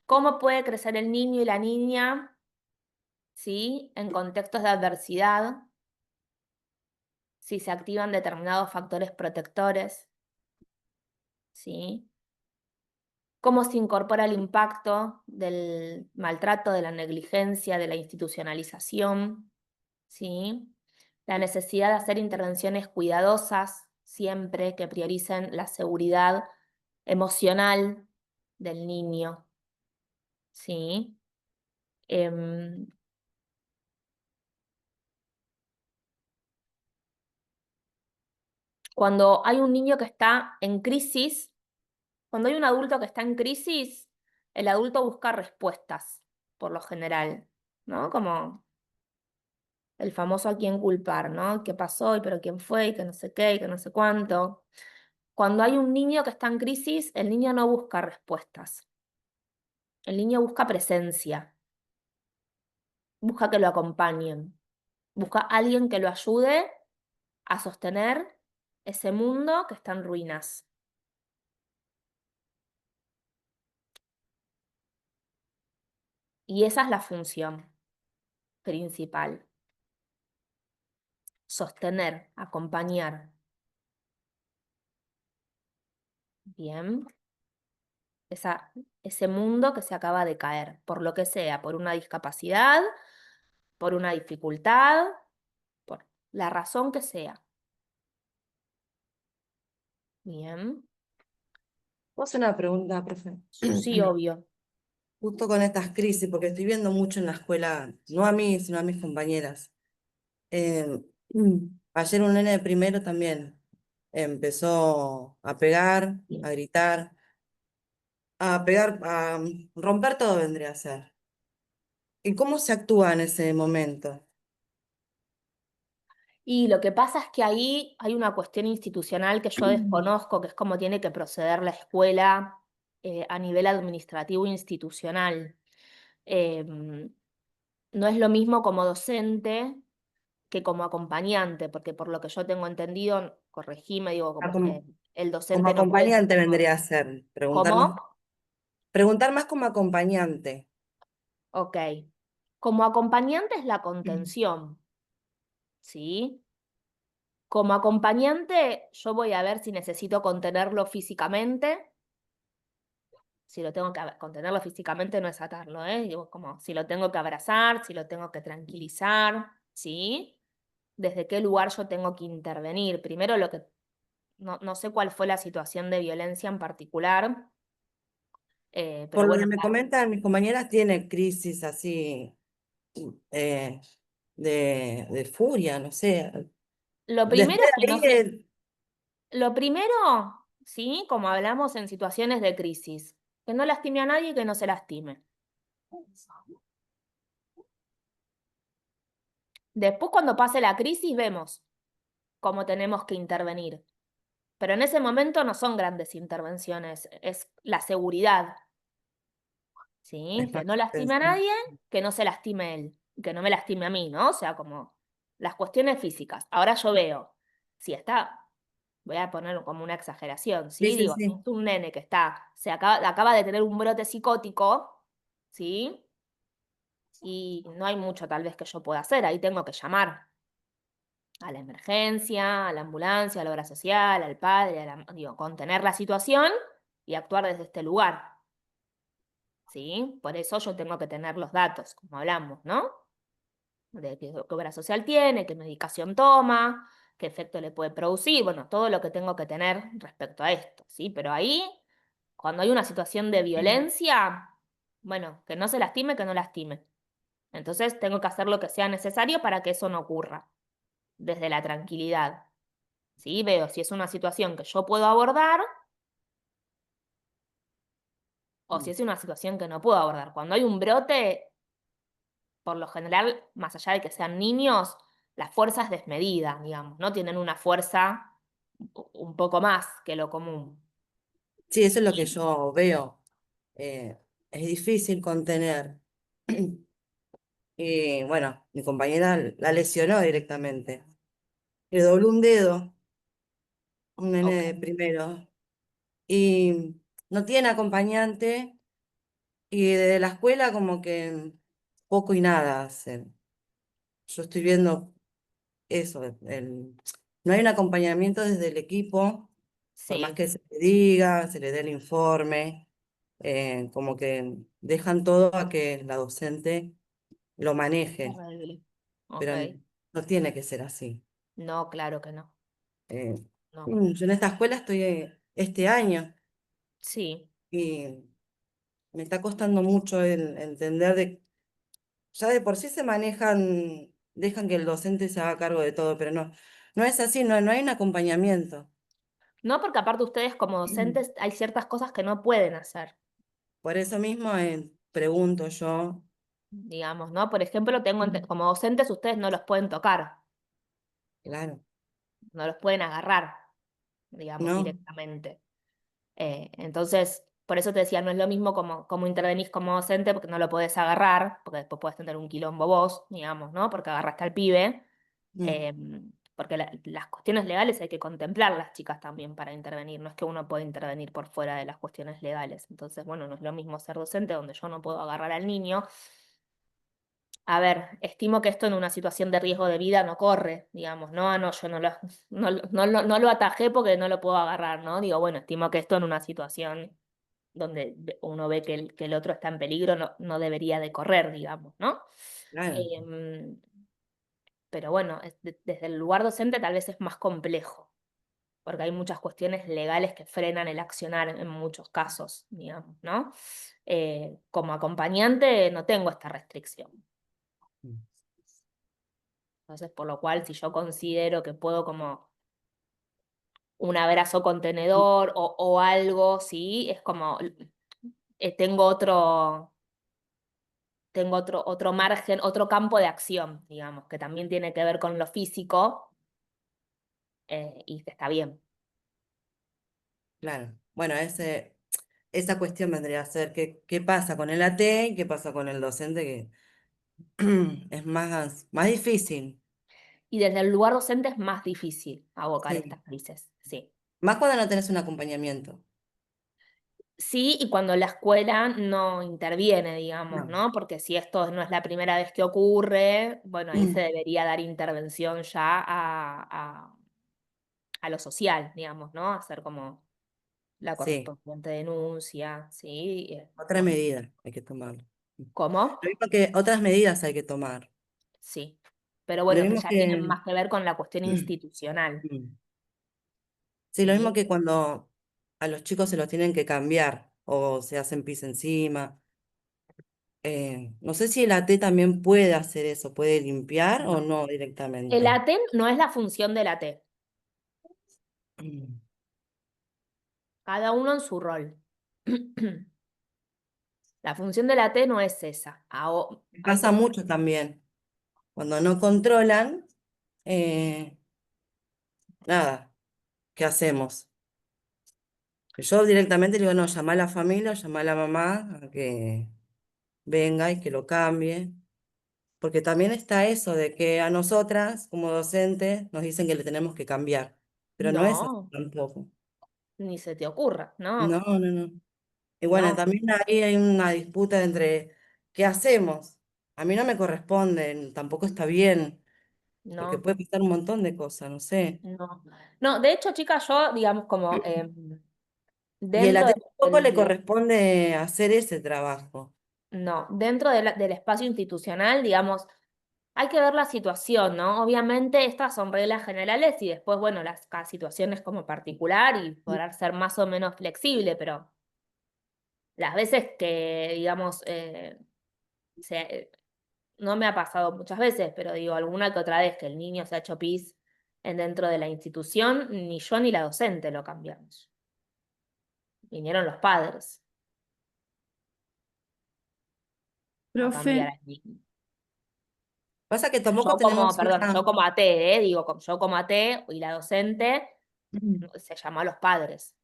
¿Cómo puede crecer el niño y la niña, ¿sí? En contextos de adversidad, si se activan determinados factores protectores, ¿sí? Cómo se incorpora el impacto del maltrato, de la negligencia, de la institucionalización, ¿sí? La necesidad de hacer intervenciones cuidadosas, siempre que prioricen la seguridad emocional del niño, ¿sí? Em, Cuando hay un niño que está en crisis, cuando hay un adulto que está en crisis, el adulto busca respuestas, por lo general, ¿no? Como el famoso a quién culpar, ¿no? ¿Qué pasó? ¿Y pero quién fue? ¿Y que no sé qué? ¿Y que no sé cuánto? Cuando hay un niño que está en crisis, el niño no busca respuestas. El niño busca presencia, busca que lo acompañen, busca alguien que lo ayude a sostener ese mundo que está en ruinas. Y esa es la función principal. Sostener, acompañar. Bien. Ese mundo que se acaba de caer, por lo que sea, por una discapacidad, por una dificultad, por la razón que sea. Bien. Puedo hacer una pregunta, profe. Sí, obvio. Justo con estas crisis, porque estoy viendo mucho en la escuela, no a mí, sino a mis compañeras. Eh, Ayer un nene de primero también empezó a pegar, a gritar, a pegar, a romper todo vendría a ser. ¿Y cómo se actúa en ese momento? Y lo que pasa es que ahí hay una cuestión institucional que yo desconozco, que es cómo tiene que proceder la escuela a nivel administrativo institucional. No es lo mismo como docente que como acompañante, porque por lo que yo tengo entendido, corregime, digo, Ah, como, Como, el como docente no puede ser acompañante como... vendría a ser, ¿Cómo? preguntar más como acompañante. Ok. Como acompañante es la contención, ¿sí? Como acompañante, yo voy a ver si necesito contenerlo físicamente. Si lo tengo que contenerlo físicamente no es atarlo, ¿eh? Digo, como si lo tengo que abrazar, si lo tengo que tranquilizar, ¿sí? Desde qué lugar yo tengo que intervenir. Primero no sé cuál fue la situación de violencia en particular, pero Por lo bueno, que me comentan mis compañeras, tiene crisis así eh, de furia, no sé. lo primero Después es que de no ahí, sé, lo primero, ¿sí? Como hablamos en situaciones de crisis, que no lastime a nadie y que no se lastime. Después, cuando pase la crisis, vemos cómo tenemos que intervenir. Pero en ese momento no son grandes intervenciones, es la seguridad, ¿sí? Es Que más no lastime a pensar. nadie, que no se lastime él, que no me lastime a mí, ¿no? O sea, como las cuestiones físicas. Ahora yo veo, si está, voy a poner como una exageración, Sí, ¿sí? sí, Digo, si sí. es un nene que acaba de tener un brote psicótico, ¿sí? Y no hay mucho tal vez que yo pueda hacer, ahí tengo que llamar a la emergencia, a la ambulancia, a la obra social, al padre, digo, contener la situación y actuar desde este lugar, ¿sí? Por eso yo tengo que tener los datos, como hablamos, ¿no? De qué obra social tiene, qué medicación toma, qué efecto le puede producir, bueno, todo lo que tengo que tener respecto a esto, ¿sí? Pero ahí, cuando hay una situación de violencia, bueno, que no se lastime, que no lastime. Entonces tengo que hacer lo que sea necesario para que eso no ocurra, desde la tranquilidad. ¿Sí? Veo si es una situación que yo puedo abordar o si es una situación que no puedo abordar. Cuando hay un brote, por lo general, más allá de que sean niños, la fuerza es desmedida, digamos, ¿no? Tienen una fuerza un poco más que lo común. Sí, eso es lo que yo veo. Es difícil contener. Y bueno, mi compañera la lesionó directamente. Le dobló un dedo, un nene Ok. de primero. Y no tiene acompañante. Y de la escuela como que poco y nada hacen. Yo estoy viendo eso. No hay un acompañamiento desde el equipo, por más Sí, que se le diga, se le dé el informe. Como que dejan todo a que la docente lo maneje, arregle. Ok. pero no tiene que ser así. No, claro que no. Eh, No. yo en esta escuela estoy este año Sí. y me está costando mucho el entender ya de por sí se manejan, dejan que el docente se haga cargo de todo, pero no, no es así, no hay un acompañamiento. No, porque aparte ustedes como docentes hay ciertas cosas que no pueden hacer, Por eso mismo pregunto yo, digamos, ¿no? Por ejemplo, como docentes ustedes no los pueden tocar, claro, no los pueden agarrar, digamos, no, directamente. Entonces, por eso te decía, no es lo mismo como intervenís como docente, porque no lo podés agarrar, porque después podés tener un quilombo vos, digamos, ¿no? Porque agarraste al pibe. mm, eh, Porque las cuestiones legales hay que contemplarlas, chicas, también para intervenir. No es que uno pueda intervenir por fuera de las cuestiones legales. Entonces, bueno, no es lo mismo ser docente donde yo no puedo agarrar al niño. A ver, estimo que esto en una situación de riesgo de vida no corre, digamos, ¿no? No, yo no lo atajé porque no lo puedo agarrar, ¿no? Digo, bueno, estimo que esto en una situación donde uno ve que el otro está en peligro no debería de correr, digamos, ¿no? claro, Em, pero bueno, desde el lugar docente tal vez es más complejo, porque hay muchas cuestiones legales que frenan el accionar en muchos casos, digamos, ¿no? Como acompañante no tengo esta restricción. mm, Entonces, por lo cual, si yo considero que puedo como un abrazo contenedor o algo, sí, es como eh, tengo otro, tengo otro margen, otro campo de acción, digamos, que también tiene que ver con lo físico y que está bien. claro. Bueno, esa cuestión vendría a ser qué pasa con el AT y qué pasa con el docente, que es más difícil. Y desde el lugar docente es más difícil abocar Sí. estas crisis, sí. Más cuando no tenés un acompañamiento. Sí, y cuando la escuela no interviene, digamos, No. ¿no? Porque si esto no es la primera vez que ocurre, bueno, ahí se debería dar intervención ya a lo social, digamos, ¿no? Hacer como la Sí, correspondiente denuncia, ¿sí? otra Bueno, medida hay que tomar. Lo ¿cómo? mismo que otras medidas hay que tomar. Sí. Pero Lo bueno, que mismo ya tienen que, más que ver con la cuestión institucional, sí, lo mismo ¿sí? que cuando a los chicos se los tienen que cambiar o se hacen pis encima. No sé si el AT también puede hacer eso, puede limpiar o No. no El directamente. ATE no es la función del AT, cada uno en su rol. La función del AT no es esa. Hay Pasa que mucho también. Cuando no controlan, eh, nada. ¿qué hacemos? Yo directamente le digo, no, llama a la familia, o llama a la mamá a que venga y que lo cambie. Porque también está eso de que a nosotras, como docentes, nos dicen que le tenemos que cambiar. Pero no es así No, tampoco. ni se te ocurra, No, no, no, no. Y bueno, no, también ahí hay una disputa entre ¿qué hacemos? A mí no me corresponde, tampoco está bien, porque no, puede pasar un montón de cosas, no sé. no. No, de hecho, chicas, yo, digamos, como Y el dentro AT tampoco le del, corresponde hacer ese trabajo. no, dentro del espacio institucional, digamos, hay que ver la situación, ¿no? Obviamente estas son reglas generales y después, bueno, cada situación es como particular y podrá ser más o menos flexible, pero las veces que, digamos, no me ha pasado muchas veces, pero digo, alguna que otra vez que el niño se ha hecho pis dentro de la institución, ni yo ni la docente lo cambiamos. Vinieron los padres a cambiar Profe, al niño. Pasa que tampoco tenemos Perdón, yo una, como AT, digo, yo como AT y la docente se llamó a los padres.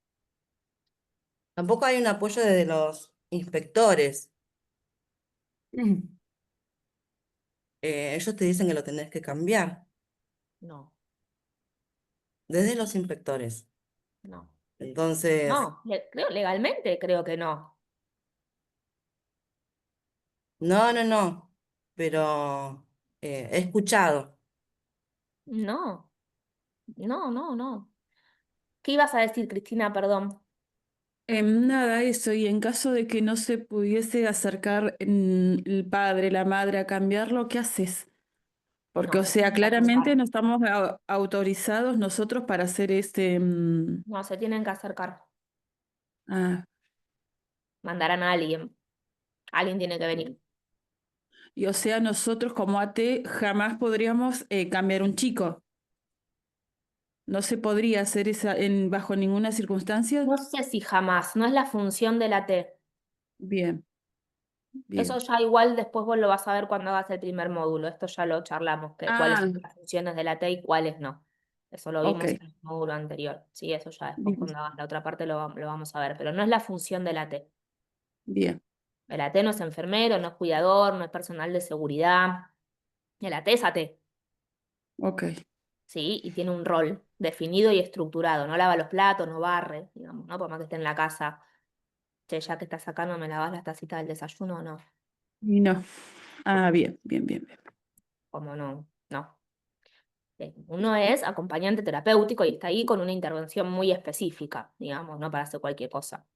tampoco hay un apoyo de los inspectores. Ellos te dicen que lo tenés que cambiar, No, desde los inspectores. no, Entonces, no, legalmente creo que no. no, no, no, pero he escuchado. No, no, no, no. ¿Qué ibas a decir, Cristina? Perdón. nada, eso, y en caso de que no se pudiese acercar el padre, la madre a cambiarlo, ¿qué haces? Porque, No, o se sea, tienen que claramente acercar. no estamos autorizados nosotros para hacer No, se tienen que acercar. ah, Mandarán a alguien. Alguien tiene que venir. y o sea, nosotros como AT jamás podríamos cambiar un chico. No se podría hacer esa bajo ninguna circunstancia. No sé si jamás, no es la función de la T. Bien, Eso bien. ya igual después vos lo vas a ver cuando hagas el primer módulo. Esto ya lo charlamos, que cuáles Ah, son las funciones de la T y cuáles no. Eso lo ok, vimos en el módulo anterior. Sí, eso ya después bien, cuando hagas la otra parte lo vamos a ver. Pero no es la función de la T. bien, El AT no es enfermero, no es cuidador, no es personal de seguridad. El AT es AT, ok. ¿sí? Y tiene un rol definido y estructurado. No lava los platos, no barre, digamos, ¿no? Por más que esté en la casa. Che, ya que estás acá, ¿no me lavas las tacitas del desayuno o no? Y no. Ah, bien, bien, bien, bien. Como no, no. Uno es acompañante terapéutico y está ahí con una intervención muy específica, digamos, no para hacer cualquier cosa.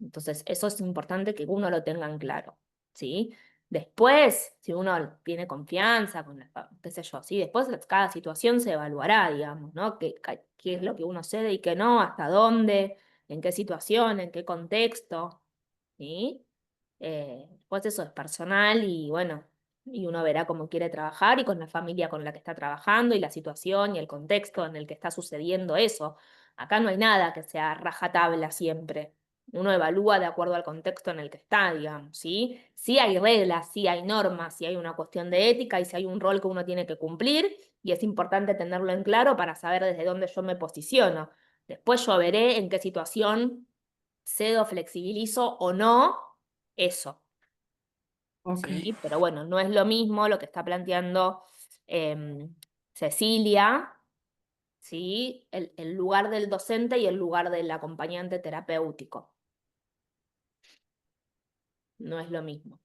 Entonces, eso es importante que uno lo tenga en claro, ¿sí? Después, si uno tiene confianza, qué sé yo, ¿sí? Después cada situación se evaluará, digamos, ¿no? ¿Qué es lo que uno cede y qué no? ¿Hasta dónde? ¿En qué situación? ¿En qué contexto? ¿Sí? Pues eso es personal y bueno, y uno verá cómo quiere trabajar y con la familia con la que está trabajando y la situación y el contexto en el que está sucediendo eso. Acá no hay nada que sea rajatabla siempre. Uno evalúa de acuerdo al contexto en el que está, digamos, ¿sí? Sí hay reglas, sí hay normas, sí hay una cuestión de ética y sí hay un rol que uno tiene que cumplir y es importante tenerlo en claro para saber desde dónde yo me posiciono. Después yo veré en qué situación cedo, flexibilizo o no eso, Ok, ¿sí? Pero bueno, no es lo mismo lo que está planteando em, Cecilia, ¿sí? El lugar del docente y el lugar del acompañante terapéutico. No es lo mismo.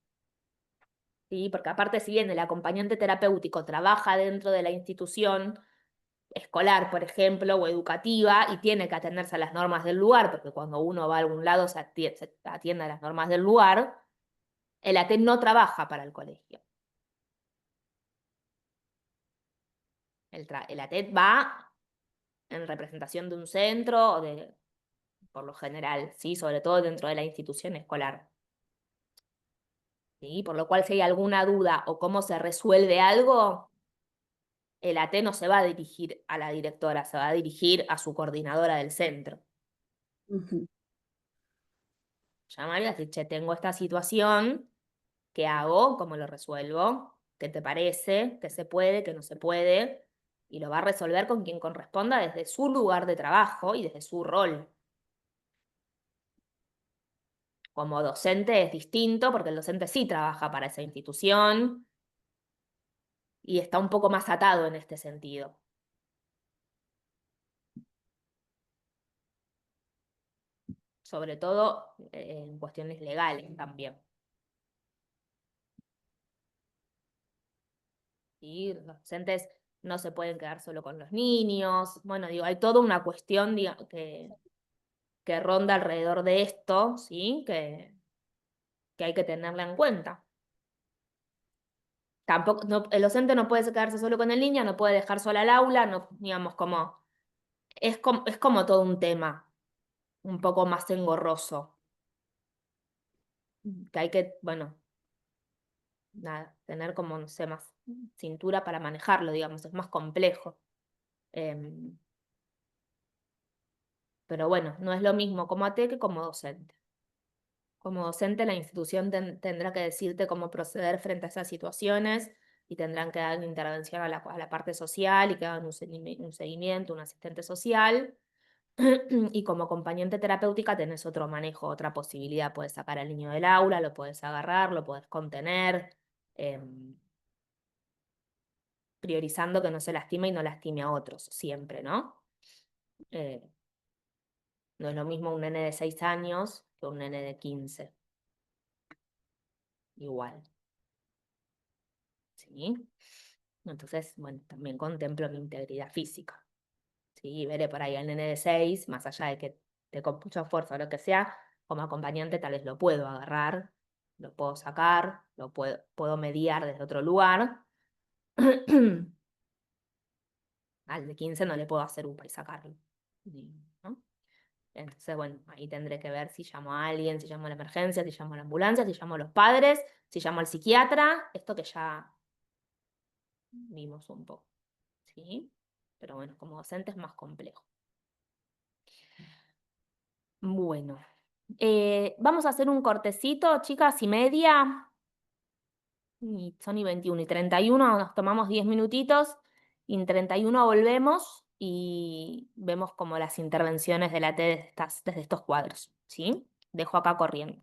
¿Sí? Porque aparte, si bien el acompañante terapéutico trabaja dentro de la institución escolar, por ejemplo, o educativa, y tiene que atenderse a las normas del lugar, porque cuando uno va a algún lado se atiende a las normas del lugar, el AT no trabaja para el colegio. El ATED va en representación de un centro, por lo general, ¿sí? Sobre todo dentro de la institución escolar. ¿Sí? Por lo cual, si hay alguna duda o cómo se resuelve algo, el AT no se va a dirigir a la directora, se va a dirigir a su coordinadora del centro. ujú, Llamar y decir, che, tengo esta situación, ¿qué hago? ¿Cómo lo resuelvo? ¿Qué te parece? ¿Qué se puede? ¿Qué no se puede? y lo va a resolver con quien corresponda desde su lugar de trabajo y desde su rol. Como docente es distinto, porque el docente sí trabaja para esa institución y está un poco más atado en este sentido. Sobre todo en cuestiones legales también. ¿Sí? Los docentes no se pueden quedar solo con los niños. Bueno, digo, hay toda una cuestión que ronda alrededor de esto, ¿sí? Que hay que tenerla en cuenta. Tampoco, el docente no puede quedarse solo con el niño, no puede dejar sola al aula, no, digamos, es como todo un tema, un poco más engorroso, que hay que, bueno, nada, tener como, no sé, más cintura para manejarlo, digamos, es más complejo. Em, pero bueno, no es lo mismo como AT que como docente. Como docente, la institución tendrá que decirte cómo proceder frente a esas situaciones y tendrán que dar intervención a la parte social y que hagan un seguimiento, un asistente social. Y como acompañante terapéutica tenés otro manejo, otra posibilidad. Puedes sacar al niño del aula, lo puedes agarrar, lo puedes contener, priorizando que no se lastime y no lastime a otros, siempre, ¿no? Eh, no es lo mismo un nene de 6 años que un nene de 15. Igual, ¿sí? Entonces, bueno, también contemplo mi integridad física. ¿Sí? Veré por ahí al nene de 6, más allá de que te con mucho esfuerzo o lo que sea, como acompañante tal vez lo puedo agarrar, lo puedo sacar, puedo mediar desde otro lugar. Al de 15 no le puedo hacer UPA y sacarlo. ¿No? Entonces, bueno, ahí tendré que ver si llamo a alguien, si llamo a la emergencia, si llamo a la ambulancia, si llamo a los padres, si llamo al psiquiatra, esto que ya vimos un poco, ¿sí? Pero bueno, como docente es más complejo. Bueno, vamos a hacer un cortecito, chicas, y media. Son y 21 y 31, nos tomamos 10 minutitos. Y en 31 volvemos y vemos como las intervenciones de la T desde estos cuadros, ¿sí? Dejo acá corriendo.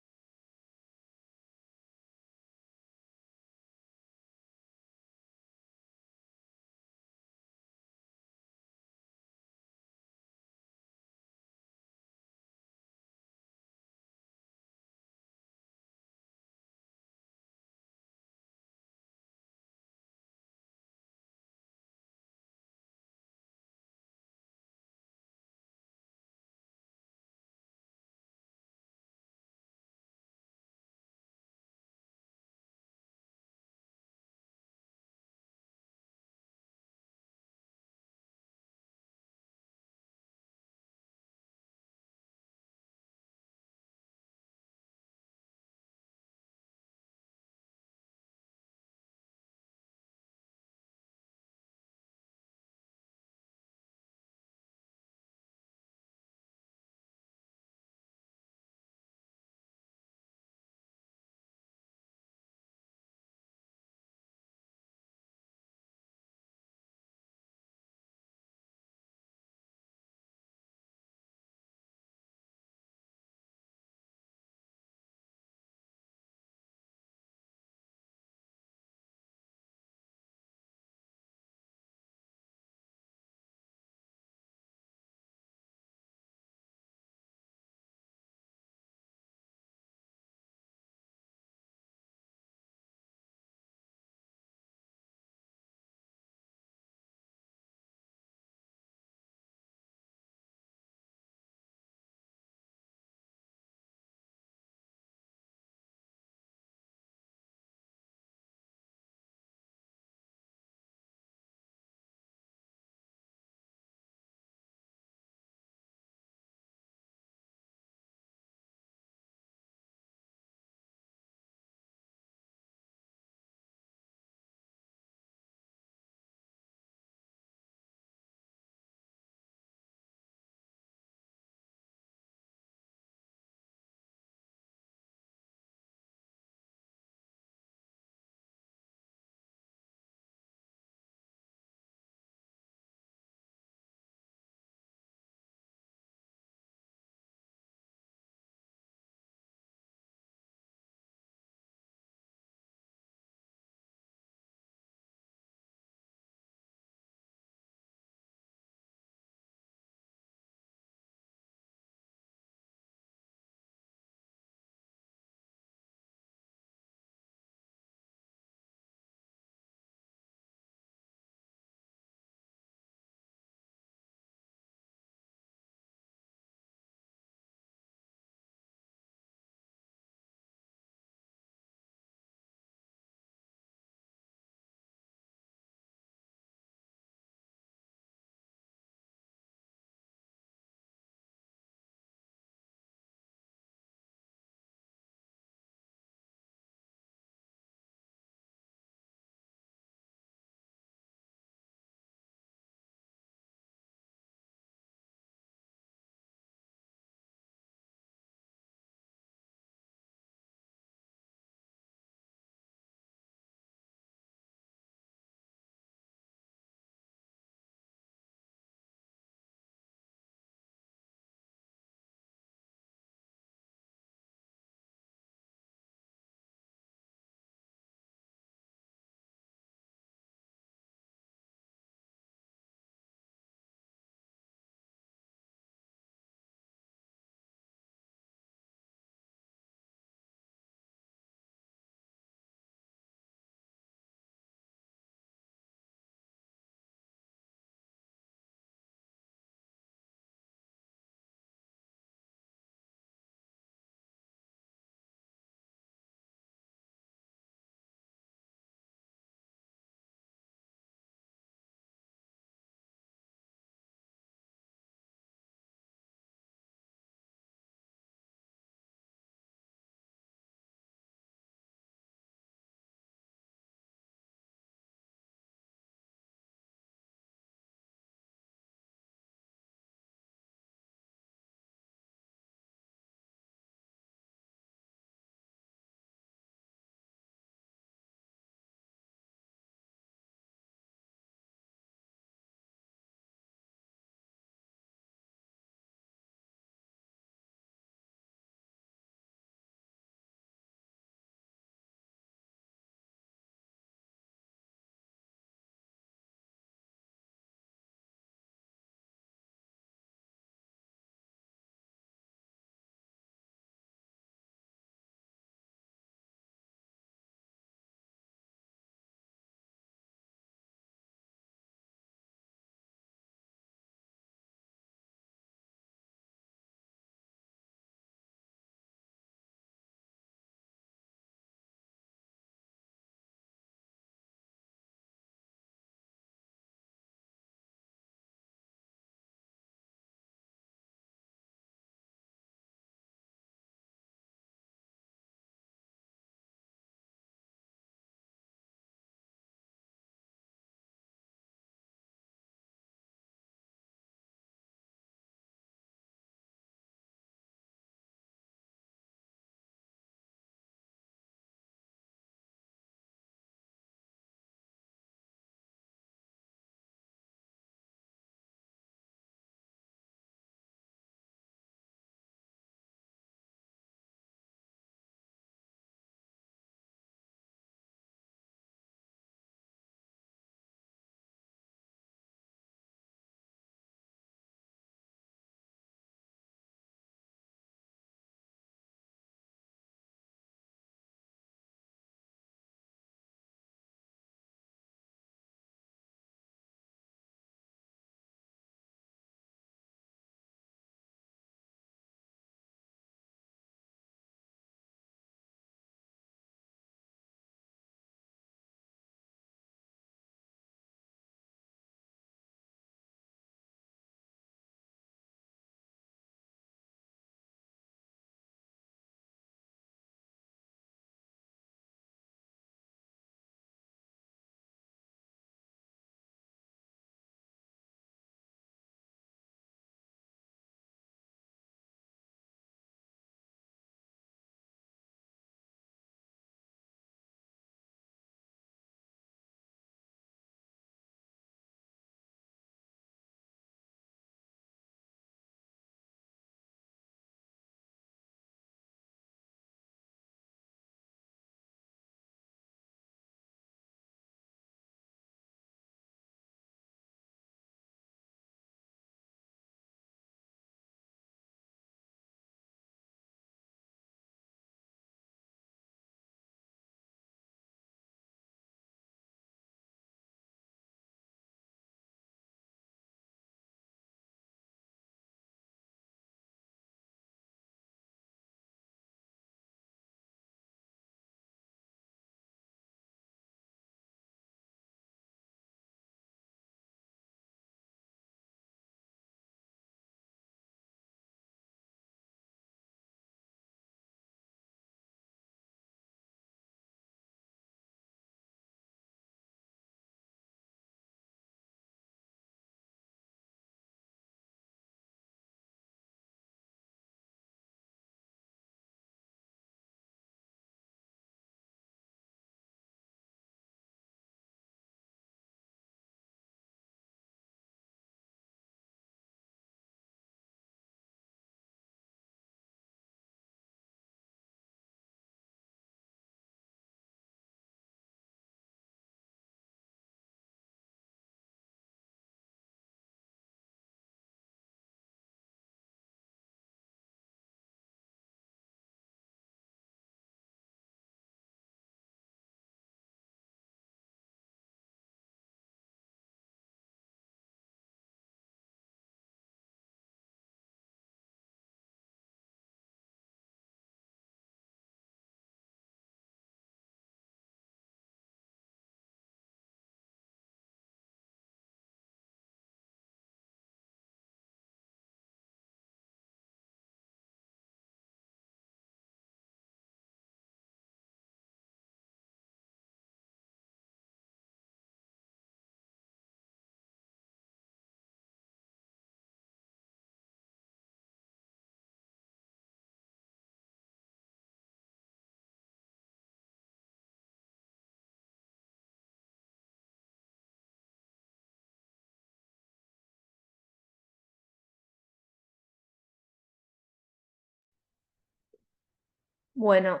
Bueno,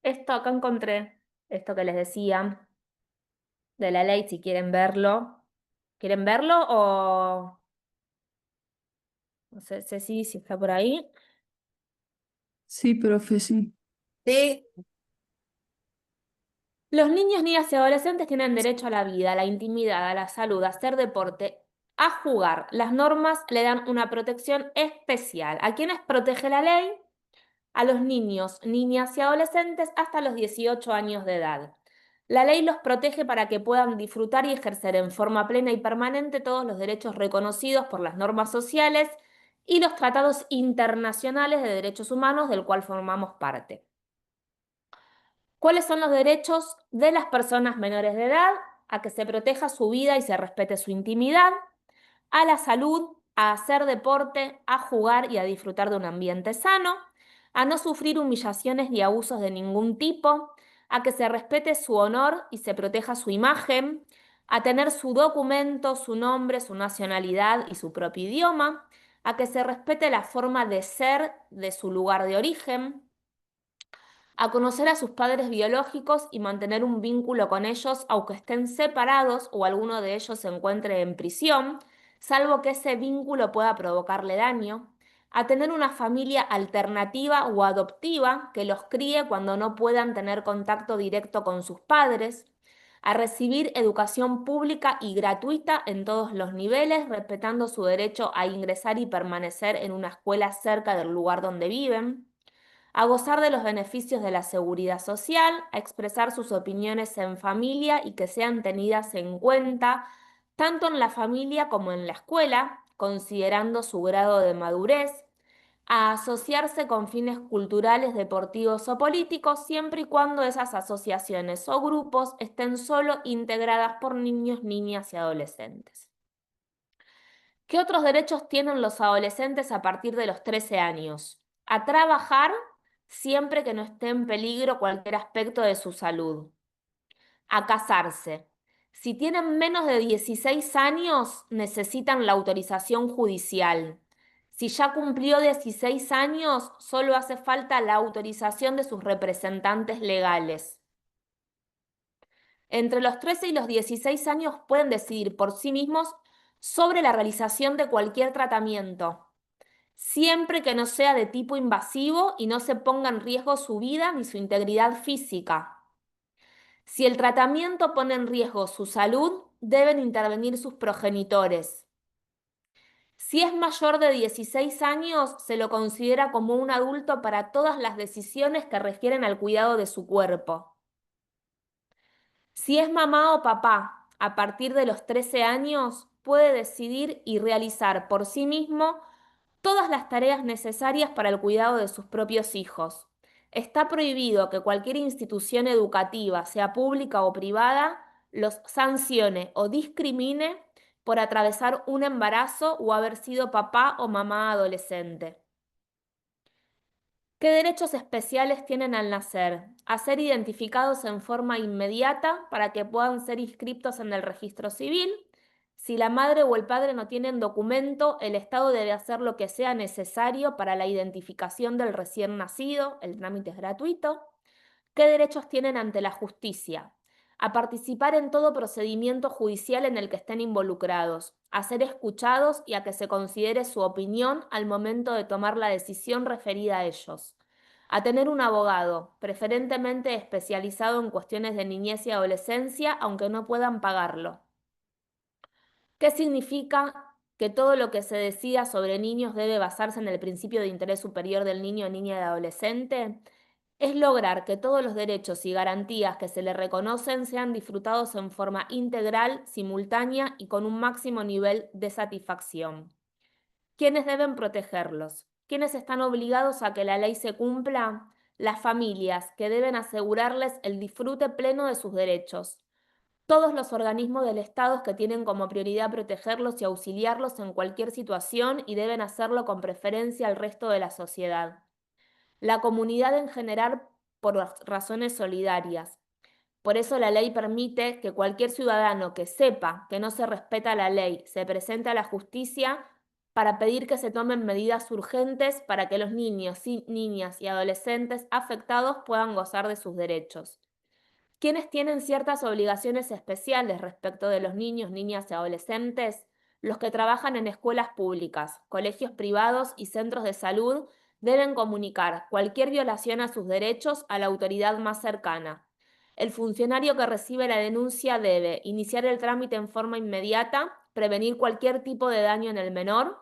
esto acá encontré, esto que les decía de la ley, si quieren verlo. ¿Quieren verlo o no sé, Ceci, si está por ahí? Sí, profe, sí. Sí, Los niños, niñas y adolescentes tienen derecho a la vida, a la intimidad, a la salud, a hacer deporte, a jugar. Las normas le dan una protección especial. ¿A quiénes protege la ley? A los niños, niñas y adolescentes hasta los 18 años de edad. La ley los protege para que puedan disfrutar y ejercer en forma plena y permanente todos los derechos reconocidos por las normas sociales y los tratados internacionales de derechos humanos del cual formamos parte. ¿Cuáles son los derechos de las personas menores de edad? A que se proteja su vida y se respete su intimidad, a la salud, a hacer deporte, a jugar y a disfrutar de un ambiente sano, a no sufrir humillaciones ni abusos de ningún tipo, a que se respete su honor y se proteja su imagen, a tener su documento, su nombre, su nacionalidad y su propio idioma, a que se respete la forma de ser de su lugar de origen, a conocer a sus padres biológicos y mantener un vínculo con ellos aunque estén separados o alguno de ellos se encuentre en prisión, salvo que ese vínculo pueda provocarle daño, a tener una familia alternativa o adoptiva que los críe cuando no puedan tener contacto directo con sus padres, a recibir educación pública y gratuita en todos los niveles, respetando su derecho a ingresar y permanecer en una escuela cerca del lugar donde viven, a gozar de los beneficios de la seguridad social, a expresar sus opiniones en familia y que sean tenidas en cuenta tanto en la familia como en la escuela, considerando su grado de madurez, a asociarse con fines culturales, deportivos o políticos, siempre y cuando esas asociaciones o grupos estén solo integradas por niños, niñas y adolescentes. ¿Qué otros derechos tienen los adolescentes a partir de los 13 años? A trabajar siempre que no esté en peligro cualquier aspecto de su salud. A casarse. Si tienen menos de 16 años, necesitan la autorización judicial. Si ya cumplió 16 años, solo hace falta la autorización de sus representantes legales. Entre los 13 y los 16 años pueden decidir por sí mismos sobre la realización de cualquier tratamiento, siempre que no sea de tipo invasivo y no se ponga en riesgo su vida ni su integridad física. Si el tratamiento pone en riesgo su salud, deben intervenir sus progenitores. Si es mayor de 16 años, se lo considera como un adulto para todas las decisiones que refieren al cuidado de su cuerpo. Si es mamá o papá, a partir de los 13 años, puede decidir y realizar por sí mismo todas las tareas necesarias para el cuidado de sus propios hijos. Está prohibido que cualquier institución educativa, sea pública o privada, los sancione o discrimine por atravesar un embarazo o haber sido papá o mamá adolescente. ¿Qué derechos especiales tienen al nacer? A ser identificados en forma inmediata para que puedan ser inscriptos en el registro civil. Si la madre o el padre no tienen documento, el Estado debe hacer lo que sea necesario para la identificación del recién nacido. El trámite es gratuito. ¿Qué derechos tienen ante la justicia? A participar en todo procedimiento judicial en el que estén involucrados, a ser escuchados y a que se considere su opinión al momento de tomar la decisión referida a ellos. A tener un abogado, preferentemente especializado en cuestiones de niñez y adolescencia, aunque no puedan pagarlo. ¿Qué significa que todo lo que se decida sobre niños debe basarse en el principio de interés superior del niño, niña y adolescente? Es lograr que todos los derechos y garantías que se le reconocen sean disfrutados en forma integral, simultánea y con un máximo nivel de satisfacción. ¿Quiénes deben protegerlos? ¿Quiénes están obligados a que la ley se cumpla? Las familias, que deben asegurarles el disfrute pleno de sus derechos. Todos los organismos del Estado que tienen como prioridad protegerlos y auxiliarlos en cualquier situación y deben hacerlo con preferencia al resto de la sociedad. La comunidad en general por razones solidarias. Por eso la ley permite que cualquier ciudadano que sepa que no se respeta la ley se presente a la justicia para pedir que se tomen medidas urgentes para que los niños, niñas y adolescentes afectados puedan gozar de sus derechos. ¿Quiénes tienen ciertas obligaciones especiales respecto de los niños, niñas y adolescentes? Los que trabajan en escuelas públicas, colegios privados y centros de salud deben comunicar cualquier violación a sus derechos a la autoridad más cercana. El funcionario que recibe la denuncia debe iniciar el trámite en forma inmediata, prevenir cualquier tipo de daño en el menor,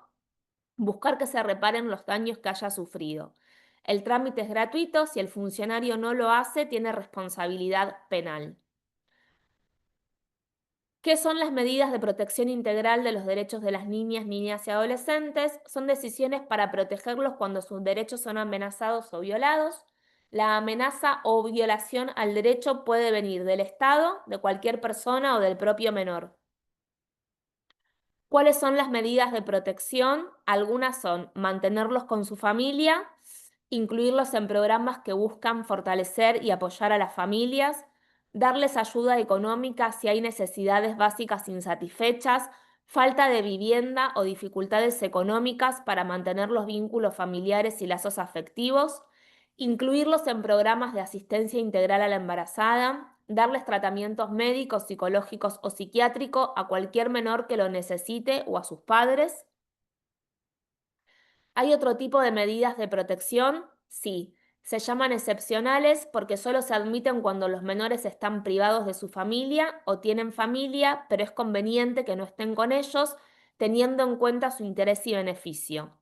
buscar que se reparen los daños que haya sufrido. El trámite es gratuito, si el funcionario no lo hace, tiene responsabilidad penal. ¿Qué son las medidas de protección integral de los derechos de las niñas, niñas y adolescentes? Son decisiones para protegerlos cuando sus derechos son amenazados o violados. La amenaza o violación al derecho puede venir del Estado, de cualquier persona o del propio menor. ¿Cuáles son las medidas de protección? Algunas son mantenerlos con su familia, incluirlos en programas que buscan fortalecer y apoyar a las familias, darles ayuda económica si hay necesidades básicas insatisfechas, falta de vivienda o dificultades económicas para mantener los vínculos familiares y lazos afectivos, incluirlos en programas de asistencia integral a la embarazada, darles tratamientos médicos, psicológicos o psiquiátricos a cualquier menor que lo necesite o a sus padres. ¿Hay otro tipo de medidas de protección? Sí. Se llaman excepcionales porque solo se admiten cuando los menores están privados de su familia o tienen familia, pero es conveniente que no estén con ellos, teniendo en cuenta su interés y beneficio.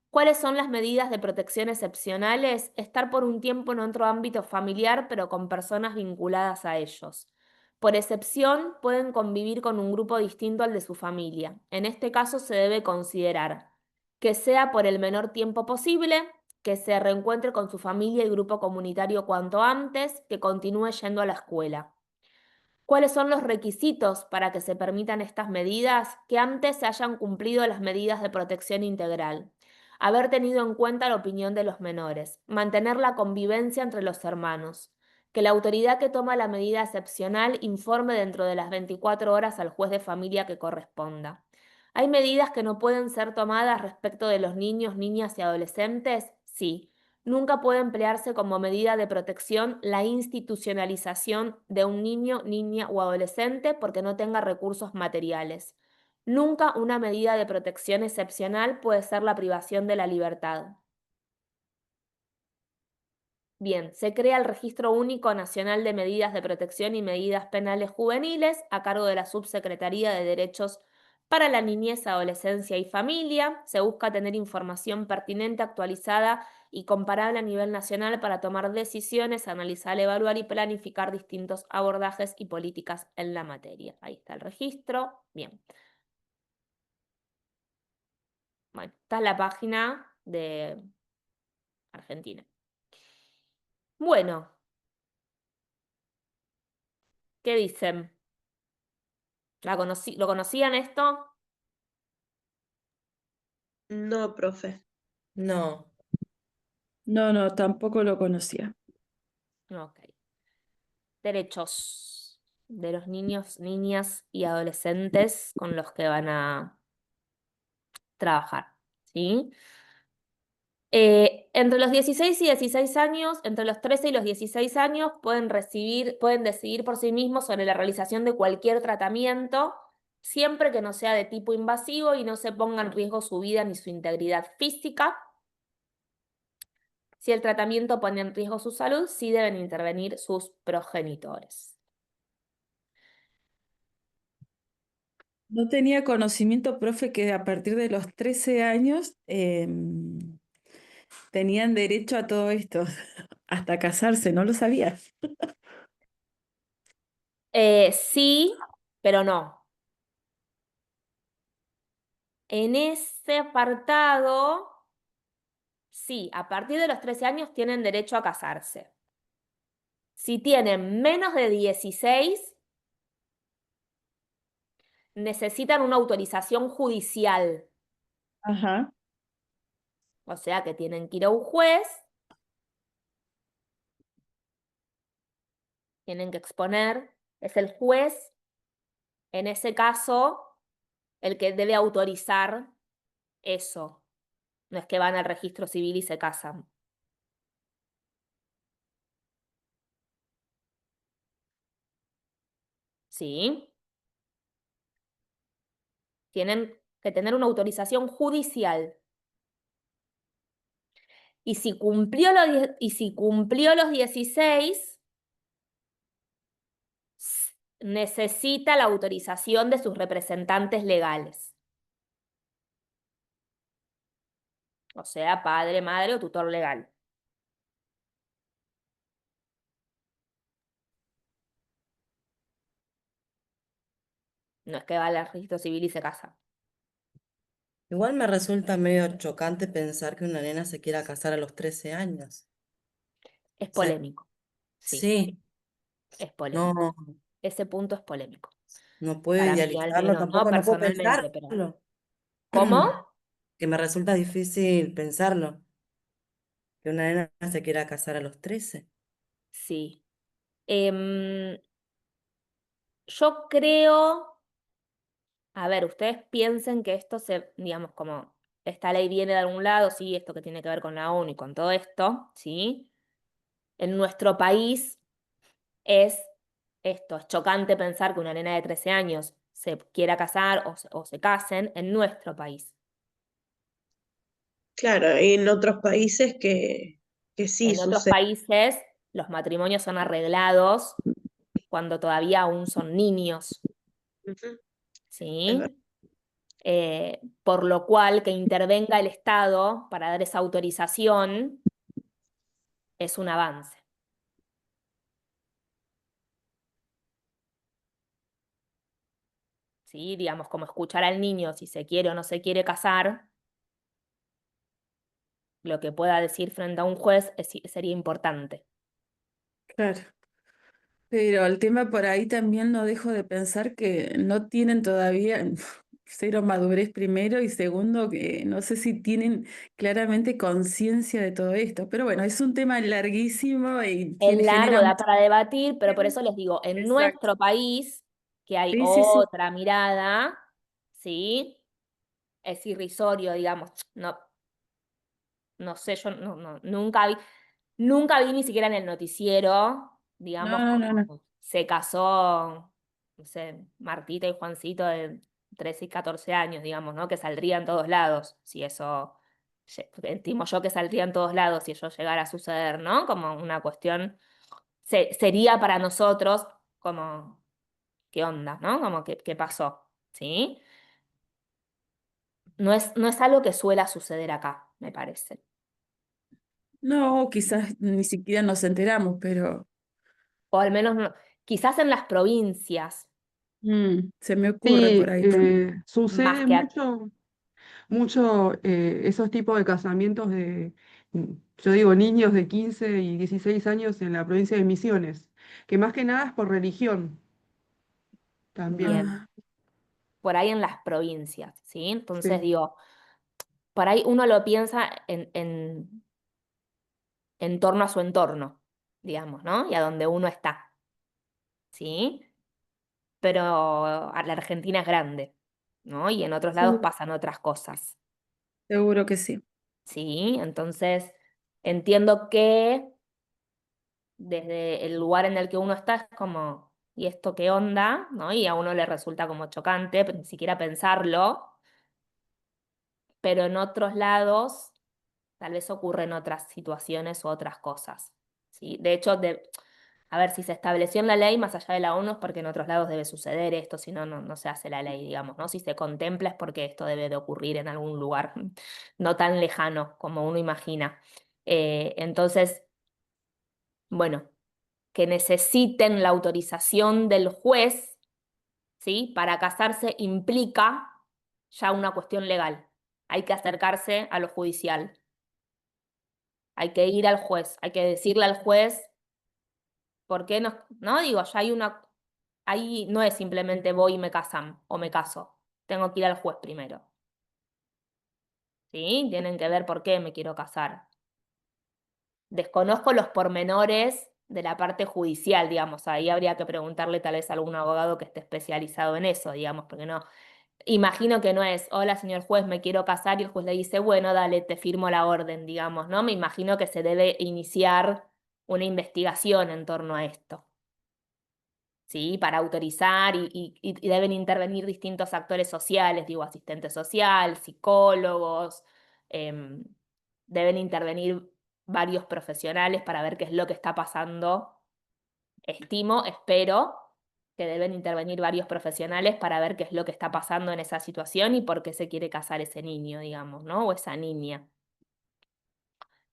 ¿Cuáles son las medidas de protección excepcionales? Estar por un tiempo en otro ámbito familiar, pero con personas vinculadas a ellos. Por excepción, pueden convivir con un grupo distinto al de su familia. En este caso se debe considerar que sea por el menor tiempo posible, que se reencuentre con su familia y grupo comunitario cuanto antes, que continúe yendo a la escuela. ¿Cuáles son los requisitos para que se permitan estas medidas? Que antes se hayan cumplido las medidas de protección integral. Haber tenido en cuenta la opinión de los menores. Mantener la convivencia entre los hermanos. Que la autoridad que toma la medida excepcional informe dentro de las 24 horas al juez de familia que corresponda. ¿Hay medidas que no pueden ser tomadas respecto de los niños, niñas y adolescentes? Sí. Nunca puede emplearse como medida de protección la institucionalización de un niño, niña o adolescente porque no tenga recursos materiales. Nunca una medida de protección excepcional puede ser la privación de la libertad. Bien, se crea el Registro Único Nacional de Medidas de Protección y Medidas Penales Juveniles a cargo de la Subsecretaría de Derechos para la Niñez, Adolescencia y Familia. Se busca tener información pertinente, actualizada y comparable a nivel nacional para tomar decisiones, analizar, evaluar y planificar distintos abordajes y políticas en la materia. Ahí está el registro. Bien. Bueno, esta es la página de Argentina. Bueno, ¿qué dicen? ¿Lo conocían esto? No, profe. No. No, tampoco lo conocía. Ok. Derechos de los niños, niñas y adolescentes con los que van a trabajar, ¿sí? Entre los 16 y 16 años, entre los 13 y los 16 años, pueden decidir por sí mismos sobre la realización de cualquier tratamiento, siempre que no sea de tipo invasivo y no se ponga en riesgo su vida ni su integridad física. Si el tratamiento pone en riesgo su salud, sí deben intervenir sus progenitores. No tenía conocimiento, profe, que a partir de los 13 años tenían derecho a todo esto, hasta casarse, no lo sabía. Sí, pero no. En ese apartado, sí, a partir de los 13 años tienen derecho a casarse. Si tienen menos de 16, necesitan una autorización judicial. Ajá. O sea que tienen que ir a un juez, tienen que exponer, es el juez, en ese caso, el que debe autorizar eso. No es que van al registro civil y se casan. ¿Sí? Tienen que tener una autorización judicial. Y si cumplió los 16, necesita la autorización de sus representantes legales. O sea, padre, madre o tutor legal. No es que va al registro civil y se casa. Igual me resulta medio chocante pensar que una nena se quiera casar a los 13 años. Es O sea, polémico. Sí, sí, es polémico. no, Ese punto es polémico. no puedo Para mí al idealizarlo menos, no tampoco, no puedo personalmente, pero... pensarlo. ¿Cómo? Que me resulta difícil pensarlo, que una nena se quiera casar a los 13. Sí. Em, yo creo, a ver, ustedes piensen que esto digamos, como esta ley viene de algún lado, sí, esto que tiene que ver con la ONU y con todo esto, ¿sí? En nuestro país es esto, es chocante pensar que una nena de 13 años se quiera casar o se casen en nuestro país. Claro, hay en otros países que sí En otros sucede. países los matrimonios son arreglados cuando todavía aún son niños, Ujú, es verdad. ¿sí? Por lo cual que intervenga el Estado para dar esa autorización es un avance, ¿sí? Digamos, como escuchar al niño si se quiere o no se quiere casar, lo que pueda decir frente a un juez sería importante. Claro. Pero el tema por ahí también no dejo de pensar que no tienen todavía cero madurez primero y segundo que no sé si tienen claramente conciencia de todo esto. Pero bueno, es un tema larguísimo y Es largo, genera da mucho. para debatir, pero por eso les digo, en Exacto. nuestro país, que hay Sí, sí, sí. otra mirada, ¿sí? Es irrisorio, digamos, no, no sé, yo nunca vi ni siquiera en el noticiero, No, digamos, no, no, no. como se casó, no sé, Martita y Juancito de 13 y 14 años, digamos, ¿no? Que saldría en todos lados, si eso, estimo yo que saldría en todos lados si eso llegara a suceder, ¿no? Como una cuestión, sería para nosotros como, ¿qué onda, no? Como, ¿qué pasó? ¿Sí? No es algo que suela suceder acá, me parece. No, quizás ni siquiera nos enteramos, pero O al menos quizás en las provincias, se me ocurre por Sí, ahí. más sucede que mucho esos tipos de casamientos yo digo, niños de 15 y 16 años en la provincia de Misiones, que más que nada es por religión también. bien, Ah, por ahí en las provincias, ¿sí? Entonces Sí, digo, por ahí uno lo piensa en torno a su entorno, digamos, ¿no? Y a donde uno está, ¿sí? Pero la Argentina es grande, ¿no? Y en otros lados seguro, pasan otras cosas, seguro que sí. ¿sí? Entonces, entiendo que desde el lugar en el que uno está es como, ¿y esto qué onda? ¿No? Y a uno le resulta como chocante, ni siquiera pensarlo, pero en otros lados tal vez ocurren otras situaciones u otras cosas, ¿sí? De hecho, a ver, si se estableció en la ley más allá de la ONU es porque en otros lados debe suceder esto, si no, no se hace la ley, digamos, ¿no? Si se contempla es porque esto debe de ocurrir en algún lugar no tan lejano como uno imagina. Entonces, bueno, que necesiten la autorización del juez, ¿sí? Para casarse implica ya una cuestión legal. Hay que acercarse a lo judicial. Hay que ir al juez, hay que decirle al juez por qué no digo, ya ahí no es simplemente voy y me casan o me caso. Tengo que ir al juez primero. ¿Sí? Tienen que ver por qué me quiero casar. Desconozco los pormenores de la parte judicial, digamos. Ahí habría que preguntarle tal vez a algún abogado que esté especializado en eso, digamos, porque no. Imagino que no es, hola señor juez, me quiero casar y el juez le dice, bueno, dale, te firmo la orden, digamos, ¿no? Me imagino que se debe iniciar una investigación en torno a esto, ¿sí? Para autorizar y deben intervenir distintos actores sociales, digo, asistente social, psicólogos, em, deben intervenir varios profesionales para ver qué es lo que está pasando. Estimo, espero que deben intervenir varios profesionales para ver qué es lo que está pasando en esa situación y por qué se quiere casar ese niño, digamos, ¿no? O esa niña.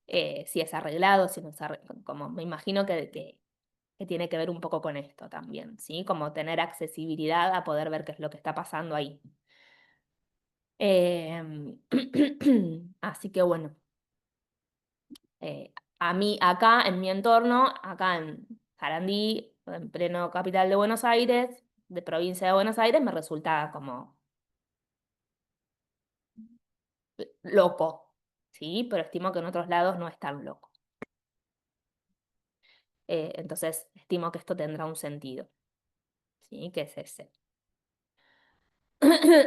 Si es arreglado, si no es arreglado, como me imagino que tiene que ver un poco con esto también, ¿sí? Como tener accesibilidad a poder ver qué es lo que está pasando ahí. Así que bueno, a mí acá en mi entorno, acá en Sarandí, en pleno capital de Buenos Aires, de provincia de Buenos Aires, me resulta como loco, ¿sí? Pero estimo que en otros lados no es tan loco. Entonces, estimo que esto tendrá un sentido, ¿sí? Que es ese.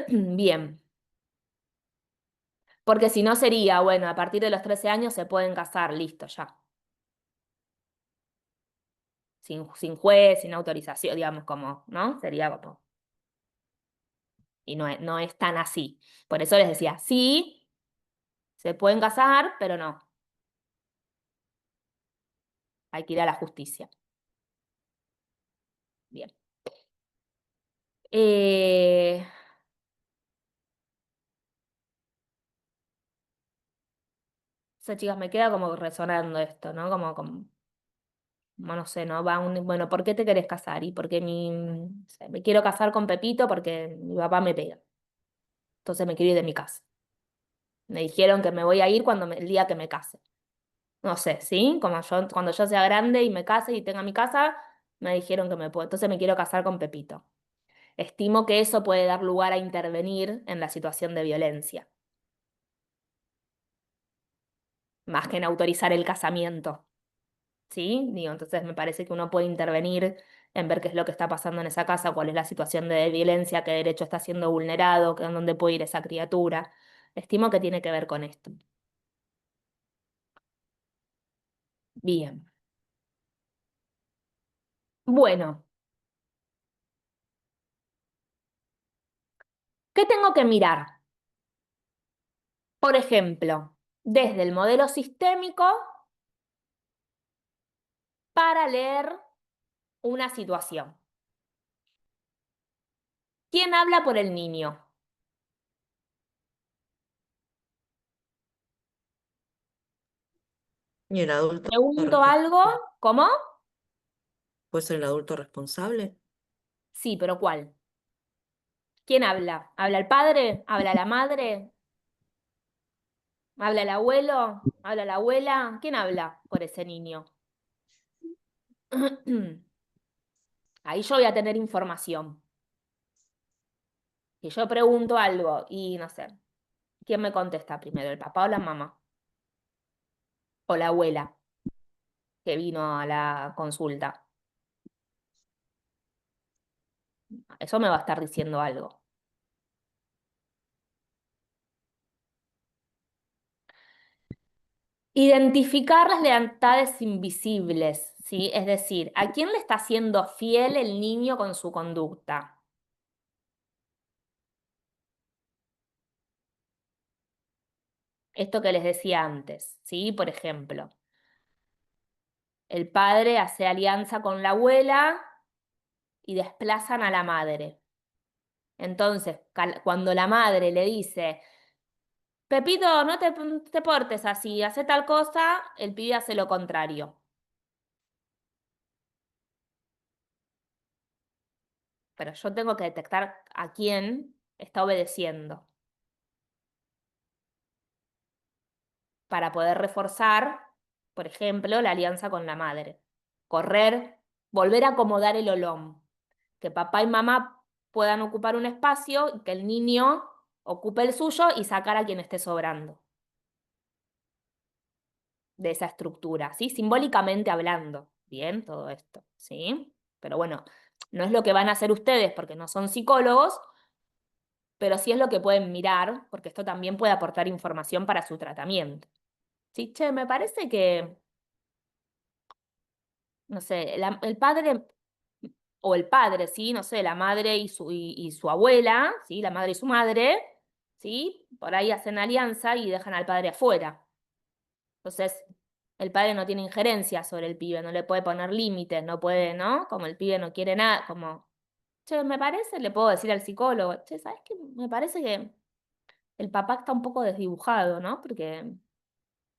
Bien. Porque si no sería, bueno, a partir de los 13 años se pueden casar, listo, ya. Sin juez, sin autorización, digamos, como, ¿no? Sería como. Y no es tan así. Por eso les decía, sí, se pueden casar, pero no. Hay que ir a la justicia. Bien. Eh, o sea, chicas, me queda como resonando esto, ¿no? Como no sé, ¿no? Bueno, ¿por qué te querés casar? Y porque no sé, me quiero casar con Pepito porque mi papá me pega. Entonces me quiero ir de mi casa. Me dijeron que me voy a ir el día que me case. No sé, ¿sí? Cuando yo sea grande y me case y tenga mi casa, me dijeron que me puedo. Entonces me quiero casar con Pepito. Estimo que eso puede dar lugar a intervenir en la situación de violencia, más que en autorizar el casamiento. ¿Sí? Digo, entonces me parece que uno puede intervenir en ver qué es lo que está pasando en esa casa, cuál es la situación de violencia, qué derecho está siendo vulnerado, dónde puede ir esa criatura. Estimo que tiene que ver con esto. Bien. Bueno, ¿qué tengo que mirar? Por ejemplo, desde el modelo sistémico para leer una situación. ¿Quién habla por el niño? ¿Y el adulto Pregunto algo, responsable? ¿cómo? ¿Puede ser el adulto responsable? Sí, pero ¿cuál? ¿Quién habla? ¿Habla el padre? ¿Habla la madre? ¿Habla el abuelo? ¿Habla la abuela? ¿Quién habla por ese niño? Ahí yo voy a tener información. Si yo pregunto algo y no sé, ¿quién me contesta primero, el papá o la mamá? O la abuela que vino a la consulta. Eso me va a estar diciendo algo. Identificar las lealtades invisibles, ¿sí? Es decir, ¿a quién le está siendo fiel el niño con su conducta? Esto que les decía antes, ¿sí? Por ejemplo, el padre hace alianza con la abuela y desplazan a la madre. Entonces, cuando la madre le dice, Pepito, no te portes así, hace tal cosa, el pibe hace lo contrario. Pero yo tengo que detectar a quién está obedeciendo para poder reforzar, por ejemplo, la alianza con la madre. Correr, volver a acomodar el olón, que papá y mamá puedan ocupar un espacio y que el niño ocupe el suyo y sacar a quien esté sobrando de esa estructura, ¿sí? Simbólicamente hablando, bien, todo esto, ¿sí? Pero bueno, no es lo que van a hacer ustedes porque no son psicólogos, pero sí es lo que pueden mirar, porque esto también puede aportar información para su tratamiento. Sí, che, me parece que, no sé, el padre o el padre, ¿sí? No sé, la madre y su abuela, ¿sí? La madre y su madre, ¿sí? Por ahí hacen alianza y dejan al padre afuera. Entonces, el padre no tiene injerencia sobre el pibe, no le puede poner límites, no puede, ¿no? Como el pibe no quiere nada, como, che, me parece, le puedo decir al psicólogo, che, ¿sabes qué? Me parece que el papá está un poco desdibujado, ¿no? Porque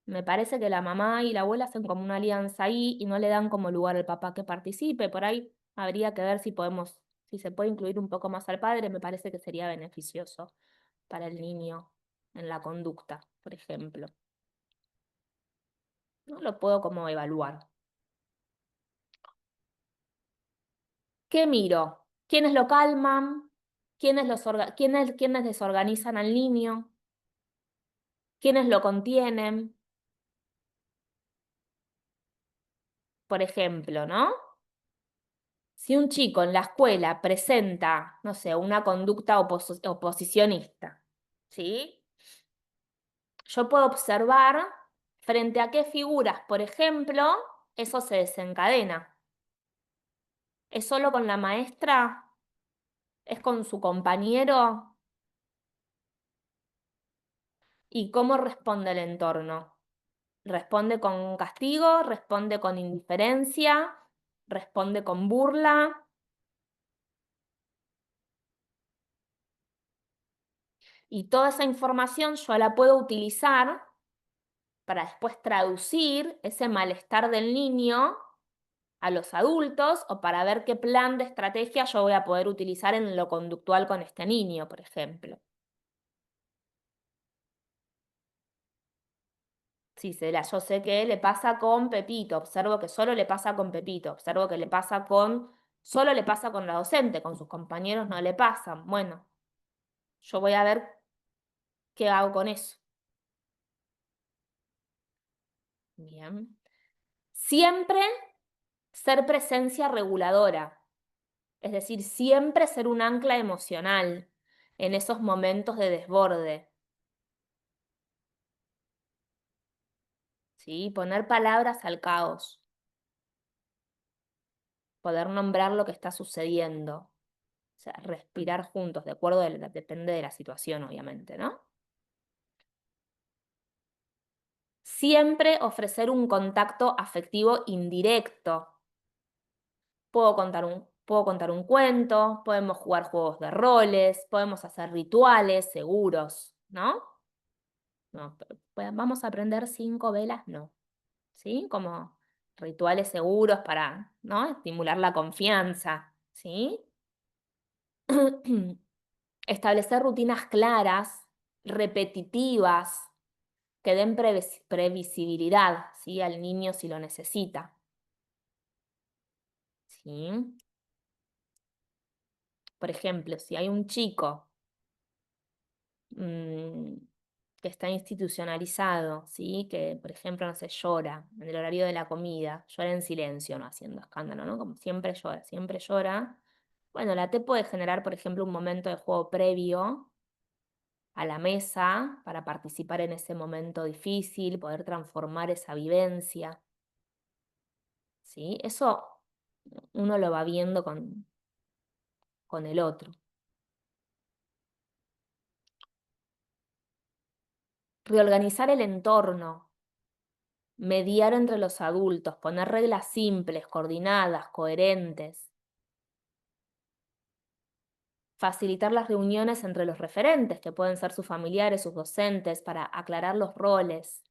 me parece que la mamá y la abuela hacen como una alianza ahí y no le dan como lugar al papá que participe. Por ahí habría que ver si podemos, si se puede incluir un poco más al padre, me parece que sería beneficioso para el niño en la conducta, por ejemplo. No lo puedo como evaluar. ¿Qué miro? ¿Quiénes lo calman? ¿Quiénes desorganizan al niño? ¿Quiénes lo contienen? Por ejemplo, ¿no? Si un chico en la escuela presenta, no sé, una conducta oposicionista, ¿sí? Yo puedo observar frente a qué figuras, por ejemplo, eso se desencadena. ¿Es solo con la maestra? ¿Es con su compañero? ¿Y cómo responde el entorno? ¿Responde con castigo? ¿Responde con indiferencia? ¿Responde con burla? Y toda esa información yo la puedo utilizar para después traducir ese malestar del niño a los adultos o para ver qué plan de estrategia yo voy a poder utilizar en lo conductual con este niño, por ejemplo. Sí, yo sé que le pasa con Pepito, observo que solo le pasa con Pepito, observo que solo le pasa con la docente, con sus compañeros no le pasan. Bueno, yo voy a ver qué hago con eso. Bien. Siempre ser presencia reguladora, es decir, siempre ser un ancla emocional en esos momentos de desborde. ¿Sí? Poner palabras al caos, poder nombrar lo que está sucediendo, o sea, respirar juntos, depende de la situación, obviamente, ¿no? Siempre ofrecer un contacto afectivo indirecto. Puedo contar un cuento, podemos jugar juegos de roles, podemos hacer rituales seguros, ¿no? No, pues, vamos a aprender 5 velas, no. ¿Sí? Como rituales seguros para, ¿no? Estimular la confianza, ¿sí? Establecer rutinas claras, repetitivas, que den previsibilidad, ¿sí? Al niño si lo necesita. ¿Sí? Por ejemplo, si hay un chico mm, que está institucionalizado, ¿sí? Que, por ejemplo, no sé, llora en el horario de la comida, llora en silencio, no haciendo escándalo, ¿no? Como siempre llora, siempre llora. Bueno, la T puede generar, por ejemplo, un momento de juego previo a la mesa para participar en ese momento difícil, poder transformar esa vivencia, ¿sí? Eso uno lo va viendo con el otro. Reorganizar el entorno, mediar entre los adultos, poner reglas simples, coordinadas, coherentes. Facilitar las reuniones entre los referentes, que pueden ser sus familiares, sus docentes, para aclarar los roles.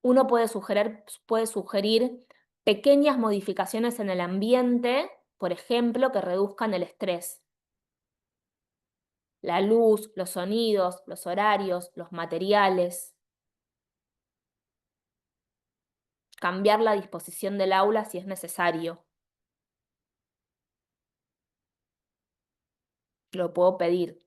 Uno puede sugerir pequeñas modificaciones en el ambiente, por ejemplo, que reduzcan el estrés. La luz, los sonidos, los horarios, los materiales. Cambiar la disposición del aula si es necesario. Lo puedo pedir.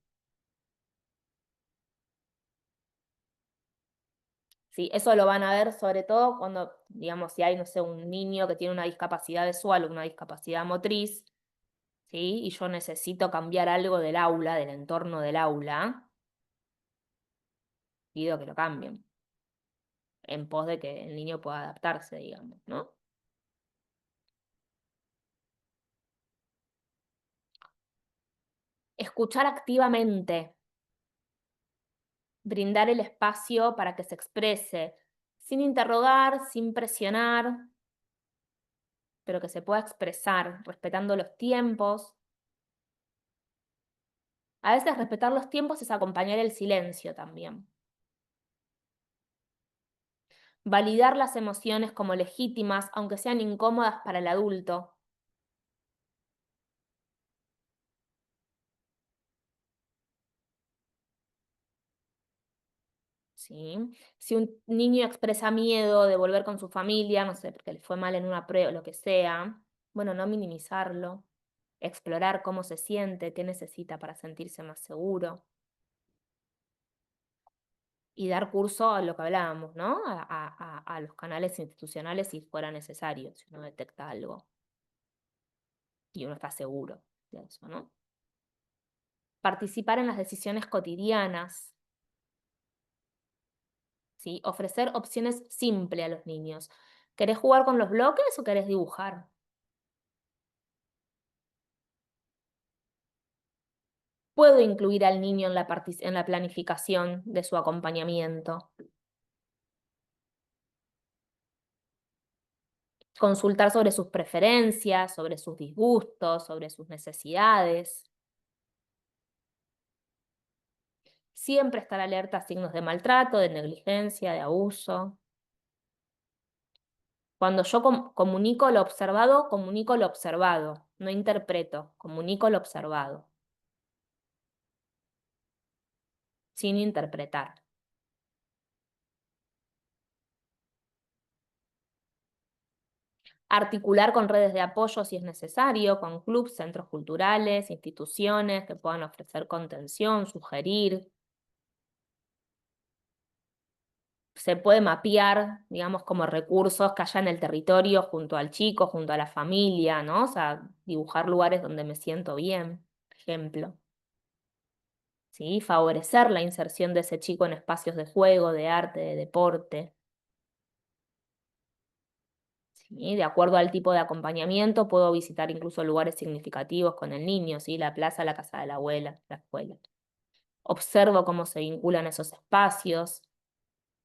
¿Sí? Eso lo van a ver sobre todo cuando, digamos, si hay, no sé, un niño que tiene una discapacidad visual o una discapacidad motriz, ¿sí? Y yo necesito cambiar algo del aula, del entorno del aula, pido que lo cambien, en pos de que el niño pueda adaptarse, digamos, ¿no? Escuchar activamente, brindar el espacio para que se exprese, sin interrogar, sin presionar, pero que se pueda expresar, respetando los tiempos. A veces respetar los tiempos es acompañar el silencio también. Validar las emociones como legítimas, aunque sean incómodas para el adulto. ¿Sí? Si un niño expresa miedo de volver con su familia, no sé, porque le fue mal en una prueba, lo que sea, bueno, no minimizarlo, explorar cómo se siente, qué necesita para sentirse más seguro. Y dar curso a lo que hablábamos, ¿no? A los canales institucionales si fuera necesario, si uno detecta algo. Y uno está seguro de eso, ¿no? Participar en las decisiones cotidianas, ¿sí? Ofrecer opciones simples a los niños. ¿Querés jugar con los bloques o querés dibujar? Puedo incluir al niño en la planificación de su acompañamiento. Consultar sobre sus preferencias, sobre sus disgustos, sobre sus necesidades. Siempre estar alerta a signos de maltrato, de negligencia, de abuso. Cuando yo comunico lo observado, no interpreto, comunico lo observado, sin interpretar. Articular con redes de apoyo si es necesario, con clubes, centros culturales, instituciones que puedan ofrecer contención, sugerir. Se puede mapear, digamos, como recursos que haya en el territorio junto al chico, junto a la familia, ¿no? O sea, dibujar lugares donde me siento bien, por ejemplo. ¿Sí? Favorecer la inserción de ese chico en espacios de juego, de arte, de deporte. ¿Sí? De acuerdo al tipo de acompañamiento, puedo visitar incluso lugares significativos con el niño, ¿sí? La plaza, la casa de la abuela, la escuela. Observo cómo se vinculan esos espacios,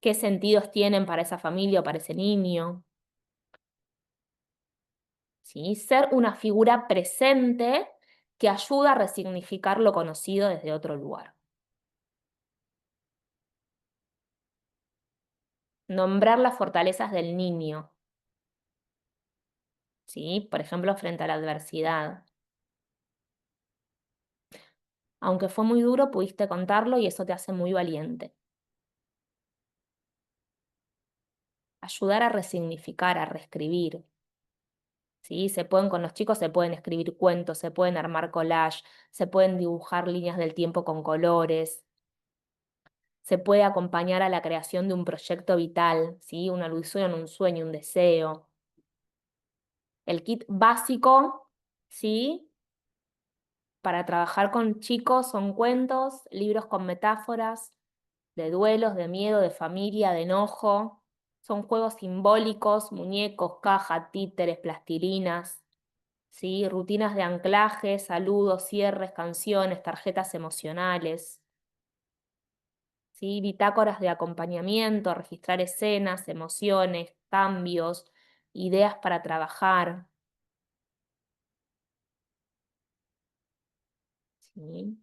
qué sentidos tienen para esa familia o para ese niño. ¿Sí? Ser una figura presente que ayuda a resignificar lo conocido desde otro lugar. Nombrar las fortalezas del niño, ¿sí? Por ejemplo, frente a la adversidad. Aunque fue muy duro, pudiste contarlo y eso te hace muy valiente. Ayudar a resignificar, a reescribir. ¿Sí? Con los chicos se pueden escribir cuentos, se pueden armar collage, se pueden dibujar líneas del tiempo con colores. Se puede acompañar a la creación de un proyecto vital, ¿sí? Una ilusión, un sueño, un deseo. El kit básico, ¿sí? Para trabajar con chicos son cuentos, libros con metáforas, de duelos, de miedo, de familia, de enojo. Son juegos simbólicos, muñecos, caja, títeres, plastilinas, ¿sí? Rutinas de anclaje, saludos, cierres, canciones, tarjetas emocionales, ¿sí? Bitácoras de acompañamiento, registrar escenas, emociones, cambios, ideas para trabajar. ¿Sí?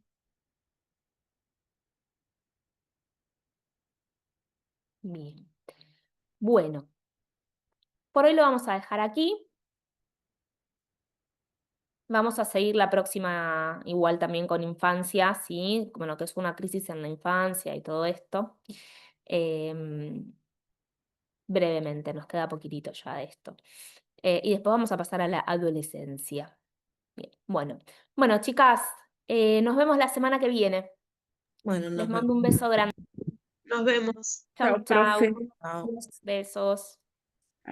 Bien. Bueno, por hoy lo vamos a dejar aquí. Vamos a seguir la próxima, igual también con infancia, ¿sí? Bueno, que es una crisis en la infancia y todo esto. Brevemente, nos queda poquitito ya de esto. Y después vamos a pasar a la adolescencia. Bien, bueno, chicas, nos vemos la semana que viene. Bueno, Les nos mando un vemos. beso grande. Nos vemos. Chau, Chao, profe. chau. Chao. Besos.